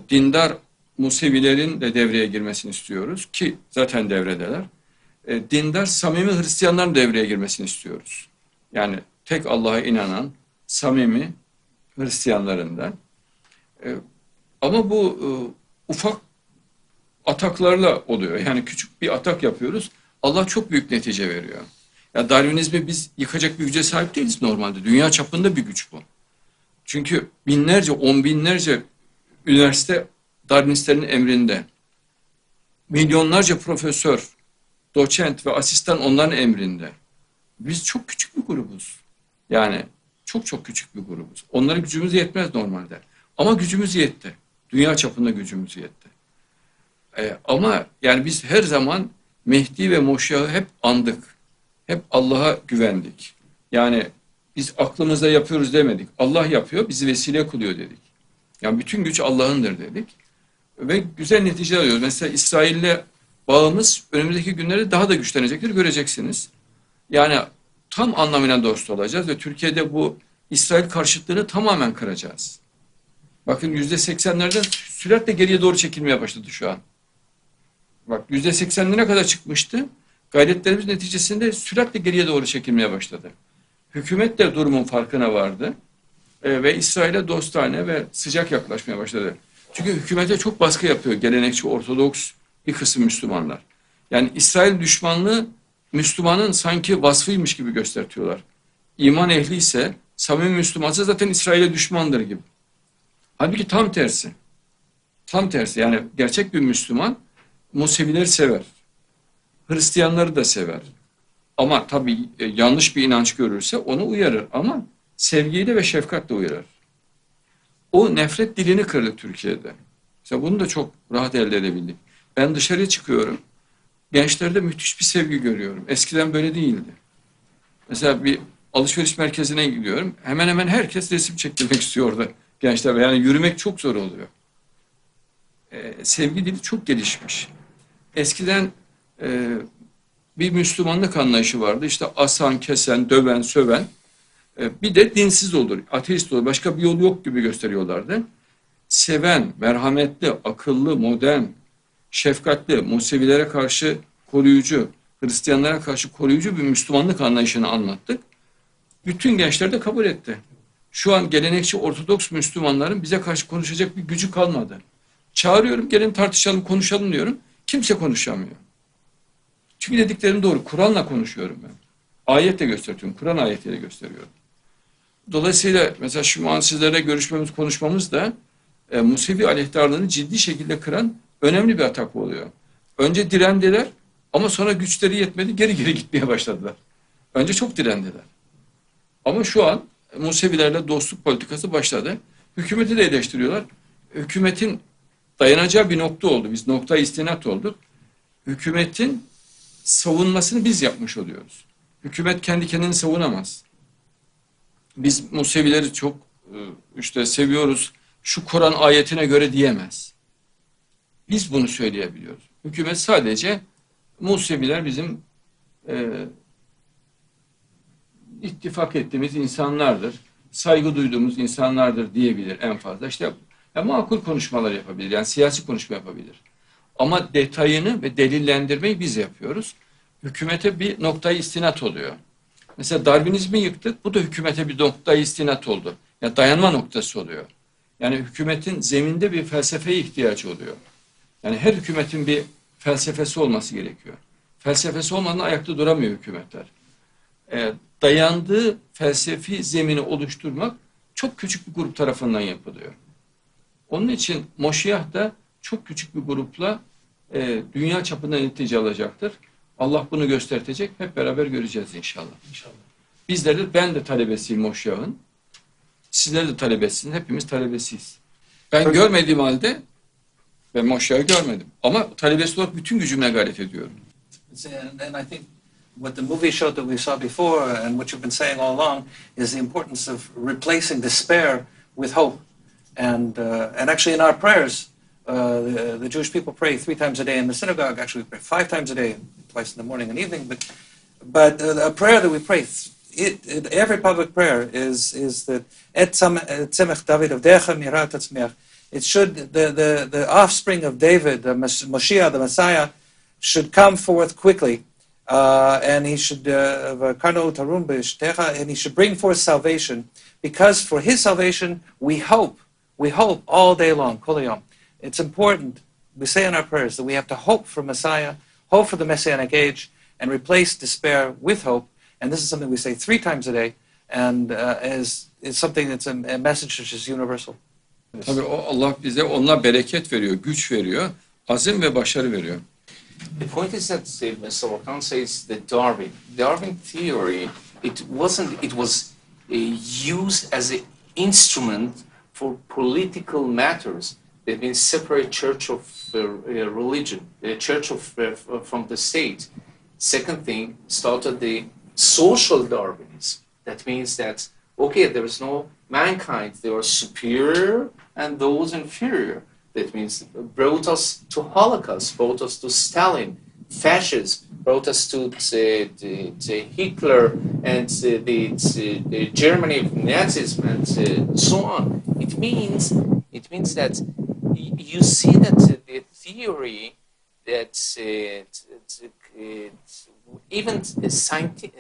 Dindar Musevilerin de devreye girmesini istiyoruz ki zaten devredeler. Dindar samimi Hristiyanların devreye girmesini istiyoruz. Yani tek Allah'a inanan samimi Hristiyanlarından. Ama bu ufak ataklarla oluyor. Yani küçük bir atak yapıyoruz. Allah çok büyük netice veriyor. Ya Darwinizmi biz yıkacak bir güce sahip değiliz normalde. Dünya çapında bir güç bu. Çünkü binlerce, on binlerce üniversite Darwinistlerin emrinde. Milyonlarca profesör, doçent ve asistan onların emrinde. Biz çok küçük bir grubuz. Yani çok küçük bir grubuz. Onlara gücümüz yetmez normalde. Ama gücümüz yetti. Dünya çapında gücümüz yetti. Ama yani biz her zaman Mehdi ve Moşya'yı hep andık. Hep Allah'a güvendik. Yani biz aklımızda yapıyoruz demedik. Allah yapıyor, bizi vesile kılıyor dedik. Yani bütün güç Allah'ındır dedik. Ve güzel neticeler alıyoruz. Mesela İsrail'le bağımız önümüzdeki günlerde daha da güçlenecektir, göreceksiniz. Yani tam anlamıyla dost olacağız ve Türkiye'de bu İsrail karşıtlığını tamamen kıracağız. Bakın %80'lerden süratle geriye doğru çekilmeye başladı şu an. Bak %80'lere kadar çıkmıştı. Gayretlerimiz neticesinde süratle geriye doğru çekilmeye başladı. Hükümet de durumun farkına vardı. Ve İsrail'e dostane ve sıcak yaklaşmaya başladı. Çünkü hükümete çok baskı yapıyor gelenekçi Ortodoks bir kısım Müslümanlar. Yani İsrail düşmanlığı Müslümanın sanki vasfıymış gibi göstertiyorlar. İman ehli ise, samimi Müslümansa zaten İsrail'e düşmandır gibi. Halbuki tam tersi. Tam tersi. Yani gerçek bir Müslüman Musevileri sever. Hristiyanları da sever. Ama tabii yanlış bir inanç görürse onu uyarır. Ama sevgiyle ve şefkatle uyarır. O nefret dilini kırdı Türkiye'de. Mesela bunu da çok rahat elde edebildik. Ben dışarıya çıkıyorum. Gençlerde müthiş bir sevgi görüyorum. Eskiden böyle değildi. Mesela bir alışveriş merkezine gidiyorum. Hemen hemen herkes resim çektirmek istiyor orada gençler. Yani yürümek çok zor oluyor. Sevgi dili çok gelişmiş. Eskiden bir Müslümanlık anlayışı vardı. İşte asan, kesen, döven, söven. Bir de dinsiz olur, ateist olur. Başka bir yol yok gibi gösteriyorlardı. Seven, merhametli, akıllı, modern, şefkatli, Musevilere karşı koruyucu, Hristiyanlara karşı koruyucu bir Müslümanlık anlayışını anlattık. Bütün gençler de kabul etti. Şu an gelenekçi Ortodoks Müslümanların bize karşı konuşacak bir gücü kalmadı. Çağırıyorum, gelin tartışalım, konuşalım diyorum. Kimse konuşamıyor. Çünkü dediklerim doğru. Kur'an'la konuşuyorum ben. Ayetle gösteriyorum. Kur'an ayetiyle gösteriyorum. Dolayısıyla mesela şu an sizlerle görüşmemiz, konuşmamız da Musevi aleyhtarlığını ciddi şekilde kıran önemli bir atak oluyor. Önce direndiler ama sonra güçleri yetmedi, geri gitmeye başladılar. Önce çok direndiler. Ama şu an Musevilerle dostluk politikası başladı. Hükümeti de eleştiriyorlar. Hükümetin dayanacağı bir nokta oldu. Biz nokta istinat olduk. Hükümetin savunmasını biz yapmış oluyoruz. Hükümet kendi kendini savunamaz. Biz Musevileri çok işte seviyoruz, şu Kur'an ayetine göre diyemez. Biz bunu söyleyebiliyoruz. Hükümet sadece Museviler bizim ittifak ettiğimiz insanlardır, saygı duyduğumuz insanlardır diyebilir en fazla. İşte makul konuşmalar yapabilir, yani siyasi konuşma yapabilir. Ama detayını ve delillendirmeyi biz yapıyoruz. Hükümete bir noktayı istinat oluyor. Mesela Darwinizmi yıktık, bu da hükümete bir noktayı istinat oldu. Yani dayanma noktası oluyor. Yani hükümetin zeminde bir felsefeye ihtiyacı oluyor. Yani her hükümetin bir felsefesi olması gerekiyor. Felsefesi olmadan ayakta duramıyor hükümetler. Dayandığı felsefi zemini oluşturmak çok küçük bir grup tarafından yapılıyor. Onun için Moşiyah da çok küçük bir grupla dünya çapında netice alacaktır. Allah bunu göstertecek. Hep beraber göreceğiz inşallah. İnşallah. Bizler de, ben de talebesiyim Moşiyah'ın. Sizler de talebesiniz. Hepimiz talebesiyiz. Ben görmediğim halde ben Moşiyah'ı görmedim. Ama talebesi olarak bütün gücümle gayret ediyorum. And I think what the movie showed that we saw before and what you've been saying all along is the importance of replacing despair with hope. And actually in our prayers, the Jewish people pray 3 times a day in the synagogue. Actually, we pray 5 times a day, twice in the morning and evening. But a prayer that we pray, every public prayer is that Et Tzemech David Avdecha Mirat Tzmeach. It should the offspring of David, the Moshiach, the Messiah, should come forth quickly, and he should and he should bring forth salvation, because for his salvation we hope all day long. Kol hayom. It's important. We say in our prayers that we have to hope for Messiah, hope for the Messianic age, and replace despair with hope. And this is something we say 3 times a day, and is something that's a message which is universal. Tabii Allah bize onunla bereket veriyor, güç veriyor, azim ve başarı veriyor. The point is that Mr. Oktar says that Darwin theory, it was used as an instrument for political matters. That means separate church of religion, the church from the state. Second thing, started the social Darwinism. That means that, okay, there is no mankind. They are superior and those inferior. That means brought us to Holocaust, brought us to Stalin, fascists, brought us to Hitler and the Germany of Nazism and so on. It means that you see that the theory that even scientific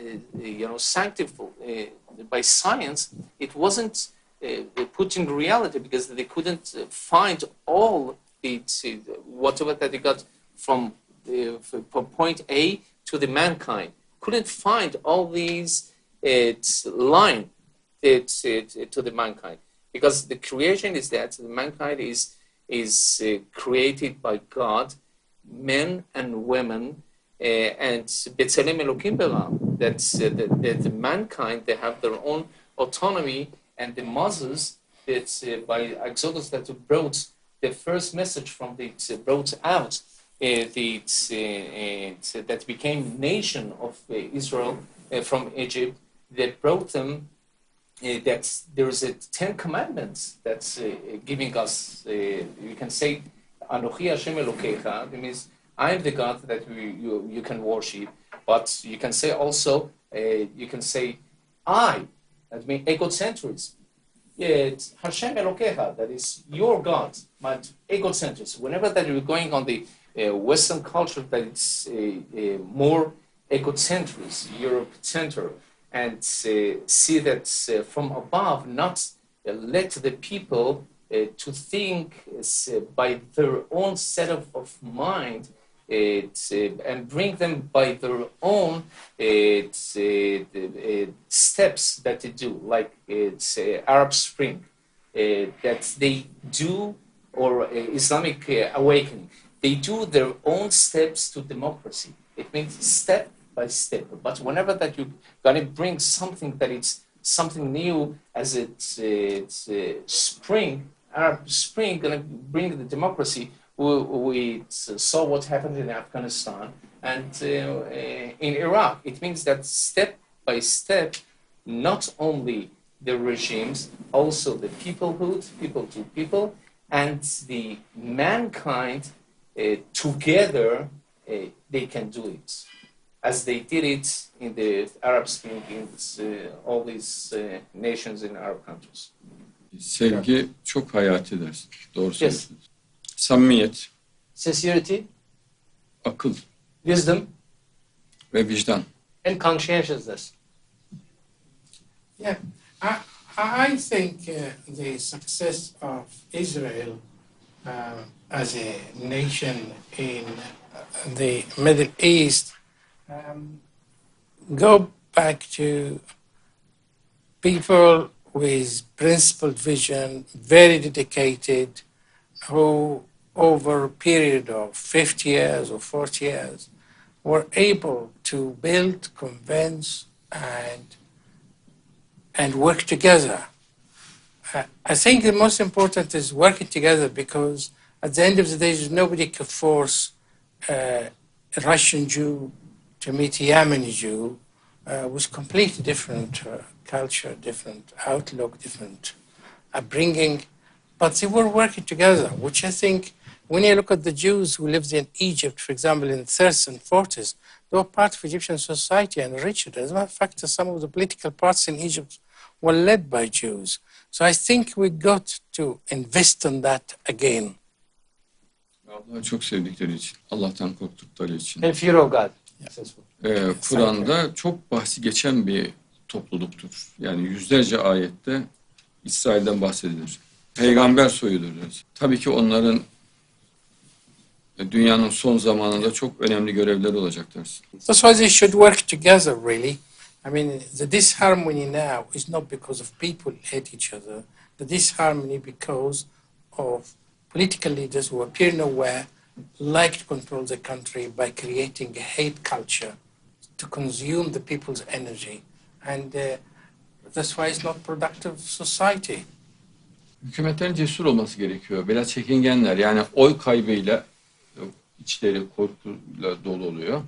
by science, it wasn't put in reality because they couldn't find all whatever that they got from point A to the mankind. couldn't find all these line to the mankind, because the creation is that mankind is created by God, men and women, and B'Tselem Elokim Bara, that the mankind, they have their own autonomy, and the Moses that by Exodus that brought the first message from the brought out that became nation of Israel from Egypt, that brought them that there is a 10 commandments that's giving us, you can say, Anochi Hashem Elokecha, that means I am the God that you can worship, but you can say also, you can say I, that means egocentrism. It's Hashem Elokecha, that is your God, but egocentrism. Whenever that you're going on the Western culture, that it's more egocentrism, Europe-centered, and see that from above, not let the people to think by their own set of mind, and bring them by their own steps that they do, like Arab Spring, that they do, or Islamic awakening. They do their own steps to democracy. It means step by step. But whenever that you're going to bring something that it's something new, as it's spring, Arab Spring, going to bring the democracy. We saw what happened in Afghanistan and in Iraq. It means that step by step, not only the regimes, also the peoplehood, people to people, and the mankind together, they can do it. As they did it in the Arab Spring, in all these nations in Arab countries. Sevgi çok hayati dersin. Doğru söylüyorsunuz. Samimiyet, Sincerity, akıl wisdom, ve vicdan. and conscientiousness. Yeah, I think the success of Israel as a nation in the Middle East go back to people with principled vision, very dedicated, who over a period of 50 years or 40 years were able to build, convince, and work together. I think the most important is working together, because at the end of the day, nobody could force a Russian Jew to meet a Yemeni Jew with completely different culture, different outlook, different upbringing. But they were working together, which I think, when you look at the Jews who lived in Egypt, for example, in the 30s and 40s, they were part of Egyptian society and enriched. As a matter of fact, some of the political parties in Egypt were led by Jews. So I think we got to invest in that again. Allah'ı çok sevdikleri için, Allah'tan korktukları için. And fear of God. Kur'an'da çok bahsi geçen bir topluluktur. Yani yüzlerce ayette İsrail'den bahsedilir. Peygamber soyudur. Tabii ki onların dünyanın son zamanında çok önemli görevleri olacaktır. That's why they should work together, really. I mean, the disharmony now is not because of people hate each other. The disharmony because of political leaders who appear nowhere, like to control the country by creating a hate culture to consume the people's energy. And that's why it's not productive society. Hükümetlerin cesur olması gerekiyor. Biraz çekingenler. Yani oy kaybıyla içleri korkuyla dolu oluyor.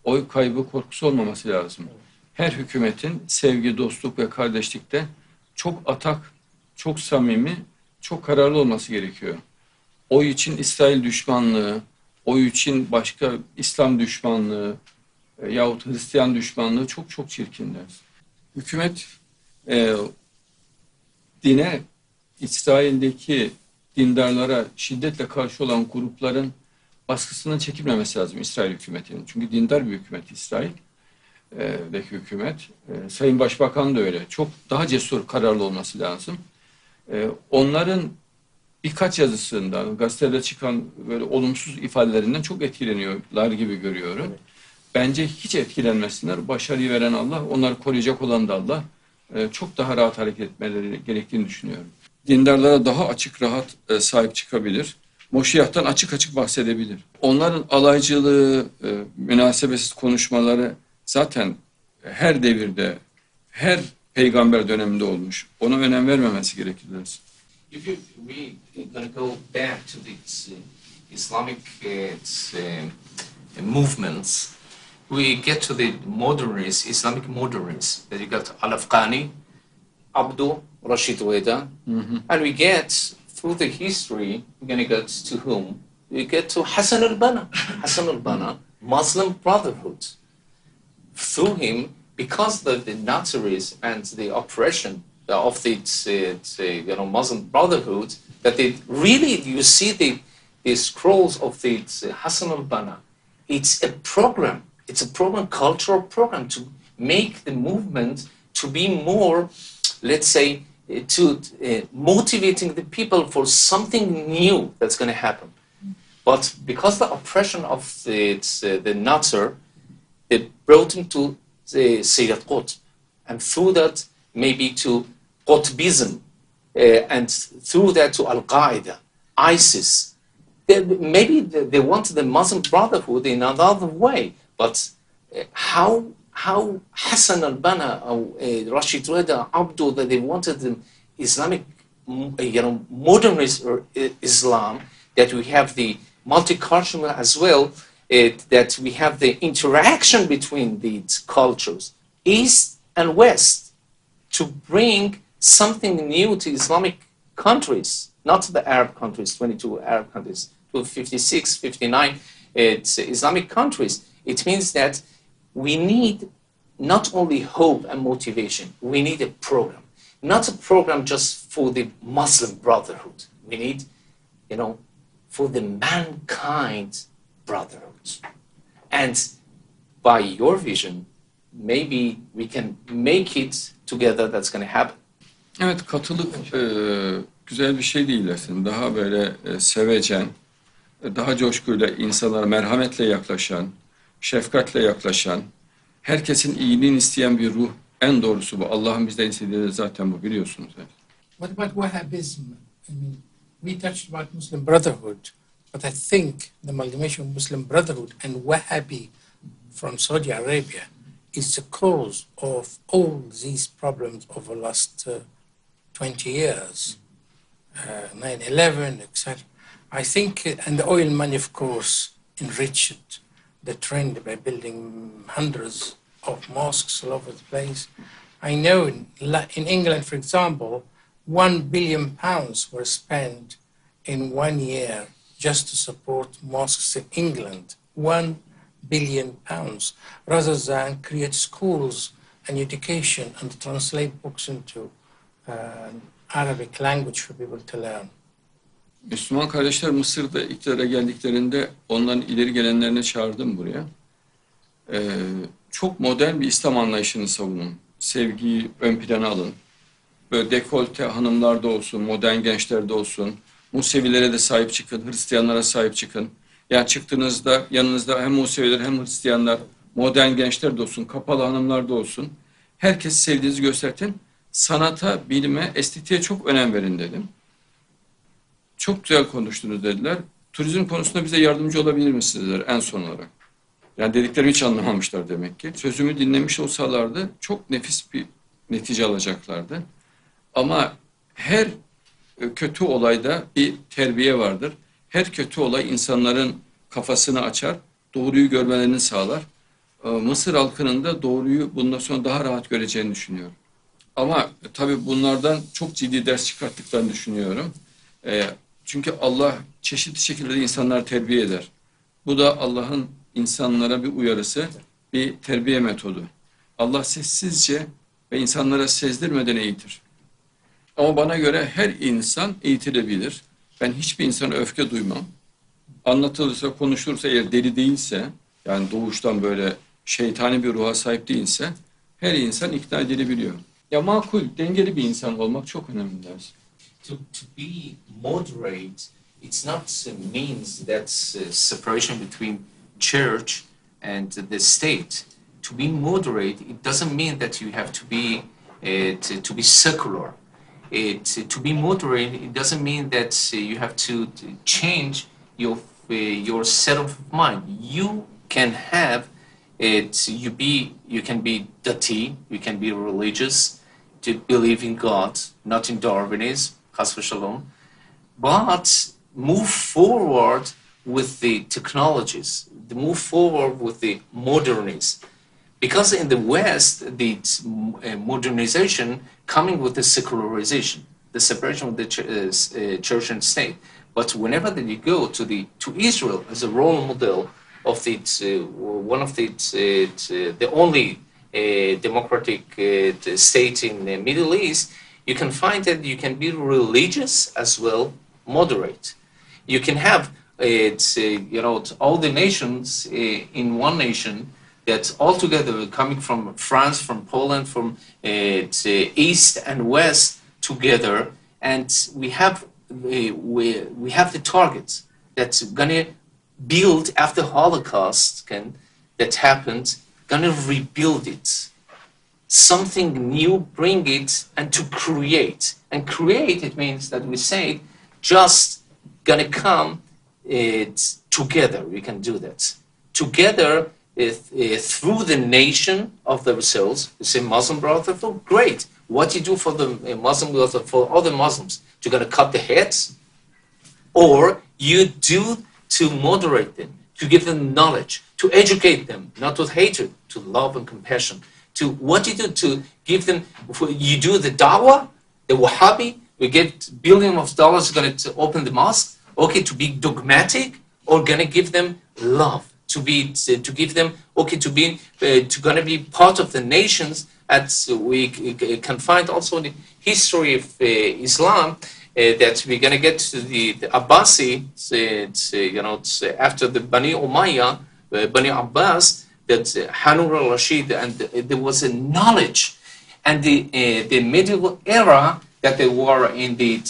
Oy kaybı korkusu olmaması lazım. Her hükümetin sevgi, dostluk ve kardeşlikte çok atak, çok samimi, çok kararlı olması gerekiyor. Oy için İsrail düşmanlığı, oy için başka İslam düşmanlığı yahut Hristiyan düşmanlığı çok çok çirkinler. Hükümet dine, İsrail'deki dindarlara şiddetle karşı olan grupların baskısından çekinmemesi lazım İsrail hükümetinin. Çünkü dindar bir hükümet İsrail'deki hükümet. Sayın Başbakan da öyle. Çok daha cesur, kararlı olması lazım. Onların birkaç yazısından, gazetede çıkan böyle olumsuz ifadelerinden çok etkileniyorlar gibi görüyorum. bence hiç etkilenmesinler. Başarıyı veren Allah, onları koruyacak olan da Allah. Çok daha rahat hareket etmeleri gerektiğini düşünüyorum. Dindarlara daha açık, rahat sahip çıkabilir. Moşiyah'tan açık açık bahsedebilir. Onların alaycılığı, münasebetsiz konuşmaları zaten her devirde, her peygamber döneminde olmuş. Ona önem vermemesi gerekir dersin. If we going to go back to the Islamic movements, we get to the modernists, Islamic modernists. That you got Al-Afghani, Abdul, Rashid Weda, and we get through the history, we're going to get to whom? We get to Hassan al-Banna. Hassan al-Banna, Muslim Brotherhood. Through him, because of the Nazis and the oppression of the Muslim Brotherhood, that they really, you see the scrolls of the Hassan al-Banna. It's a program. It's a program, cultural program to make the movement to be more, let's say, to motivating the people for something new that's going to happen. But because the oppression of the Nazar, they brought him to the Sayyid Qutb, and through that maybe to Qutbism, and through that to Al-Qaeda, ISIS. Maybe they wanted the Muslim Brotherhood in another way, but how Hassan al-Banna, Rashid Rida, Abdul, that they wanted the Islamic, modernist Islam, that we have the multicultural as well, that we have the interaction between these cultures, East and West, to bring something new to Islamic countries, not the Arab countries, 22 Arab countries, to 56, 59 Islamic countries. It means that we need not only hope and motivation, we need a program. Not a program just for the Muslim Brotherhood. We need, for the mankind brotherhood. And by your vision, maybe we can make it together, that's going to happen. Evet, katılık güzel bir şey değil aslında. Daha böyle sevecen, daha coşkuyla insanlara merhametle yaklaşan, şefkatle yaklaşan, herkesin iyiliğini isteyen bir ruh. En doğrusu bu. Allah'ın bizden istediği de zaten bu, biliyorsunuz. What about Wahhabism? I mean, we touched about Muslim Brotherhood, but I think the amalgamation of Muslim Brotherhood and Wahhabi from Saudi Arabia is the cause of all these problems over the last 20 years, 9/11, etc. I think, and the oil money, of course, enriched the trend by building hundreds of mosques all over the place. I know in England, for example, £1 billion were spent in 1 year just to support mosques in England. £1 billion, rather than create schools and education and translate books into Arabic language for people to learn. Müslüman kardeşler Mısır'da iktidara geldiklerinde onların ileri gelenlerini çağırdım buraya. Çok modern bir İslam anlayışını savunun. Sevgiyi ön plana alın. Böyle dekolte hanımlarda olsun, modern gençlerde olsun. Musevilere de sahip çıkın, Hristiyanlara sahip çıkın. Yani çıktığınızda yanınızda hem Museviler hem Hristiyanlar, modern gençler de olsun, kapalı hanımlar da olsun. Herkes sevdiğinizi göstertin. Sanata, bilime, estetiğe çok önem verin dedim. Çok güzel konuştunuz dediler. Turizm konusunda bize yardımcı olabilir misiniz dediler en son olarak. Yani dediklerimi hiç anlamamışlar demek ki. Sözümü dinlemiş olsalardı çok nefis bir netice alacaklardı. Ama her kötü olayda bir terbiye vardır. Her kötü olay insanların kafasını açar, doğruyu görmelerini sağlar. Mısır halkının da doğruyu bundan sonra daha rahat göreceğini düşünüyorum. Ama tabii bunlardan çok ciddi ders çıkarttıklarını düşünüyorum. Çünkü Allah çeşitli şekilde insanları terbiye eder. Bu da Allah'ın insanlara bir uyarısı, bir terbiye metodu. Allah sessizce ve insanlara sezdirmeden eğitir. Ama bana göre her insan eğitilebilir. Ben hiçbir insana öfke duymam. Anlatılırsa, konuşulursa eğer deli değilse, yani doğuştan böyle şeytani bir ruha sahip değilse, her insan ikna edilebiliyor. Ya makul, dengeli bir insan olmak çok önemli dersin. To be moderate, it's not means that separation between church and the state. To be moderate, it doesn't mean that you have to be secular. To be moderate, it doesn't mean that you have to change your set of mind. You can have it. You can be dati, you can be religious, to believe in God, not in Darwinism, chas v'shalom, but move forward with the technologies, move forward with the modernism. Because in the West, the modernization coming with the secularization, the separation of the church and state. But whenever that you go to Israel as a role model of one of the only democratic state in the Middle East, you can find that you can be religious as well, moderate. You can have all the nations in one nation that's all together, coming from France, from Poland, from east and west together, and we have the targets that's gonna build after Holocaust that happened, gonna rebuild it, something new, bring it, and to create. And create, it means that we say just gonna come together. We can do that together. Through the nation of themselves. You say Muslim Brotherhood, great. What do you do for the Muslim Brotherhood, for other Muslims? You're going to cut the heads? Or you do to moderate them, to give them knowledge, to educate them, not with hatred, to love and compassion. To what do you do to give them, you do the dawah, the Wahhabi, we get billions of dollars going to open the mosque, okay, to be dogmatic, or going to give them love. To give them to gonna be part of the nations. As we can find also in the history of Islam that we're gonna get to the Abbasi. After the Bani Umayyah, Bani Abbas, that Harun al-Rashid, and there was a knowledge, and the medieval era that they were in the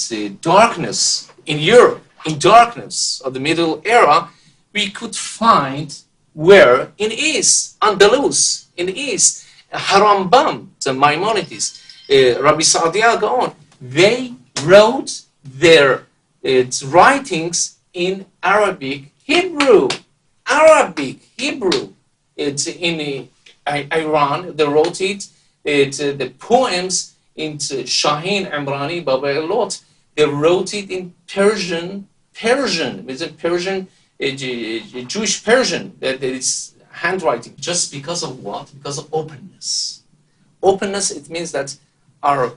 darkness in Europe, in darkness of the medieval era. We could find where in East, Andalus, in East, Harambam, the Maimonides, Rabbi Sa'diya, go on. They wrote their writings in Arabic, Hebrew. It's in Iran, they wrote it. The poems in Shahin Imrani, Baba Elot, they wrote it in Persian, is it Persian? Jewish Persian, that is handwriting. Just because of what? Because of openness. Openness, it means that our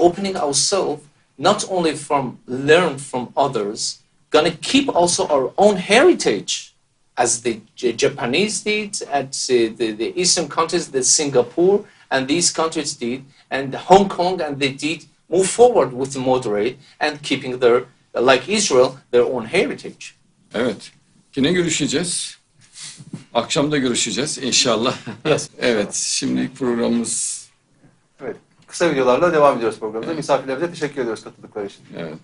opening ourselves, not only from learn from others, gonna keep also our own heritage, as the Japanese did, at the Eastern countries, the Singapore, and these countries did, and Hong Kong, and they did move forward with the moderate and keeping their, like Israel, their own heritage. Evet. Yine görüşeceğiz. Akşam da görüşeceğiz inşallah. Yes. Evet. Şimdilik programımız... Evet. Kısa videolarla devam ediyoruz programımıza. Misafirlerimize teşekkür ediyoruz katıldıkları için. Evet.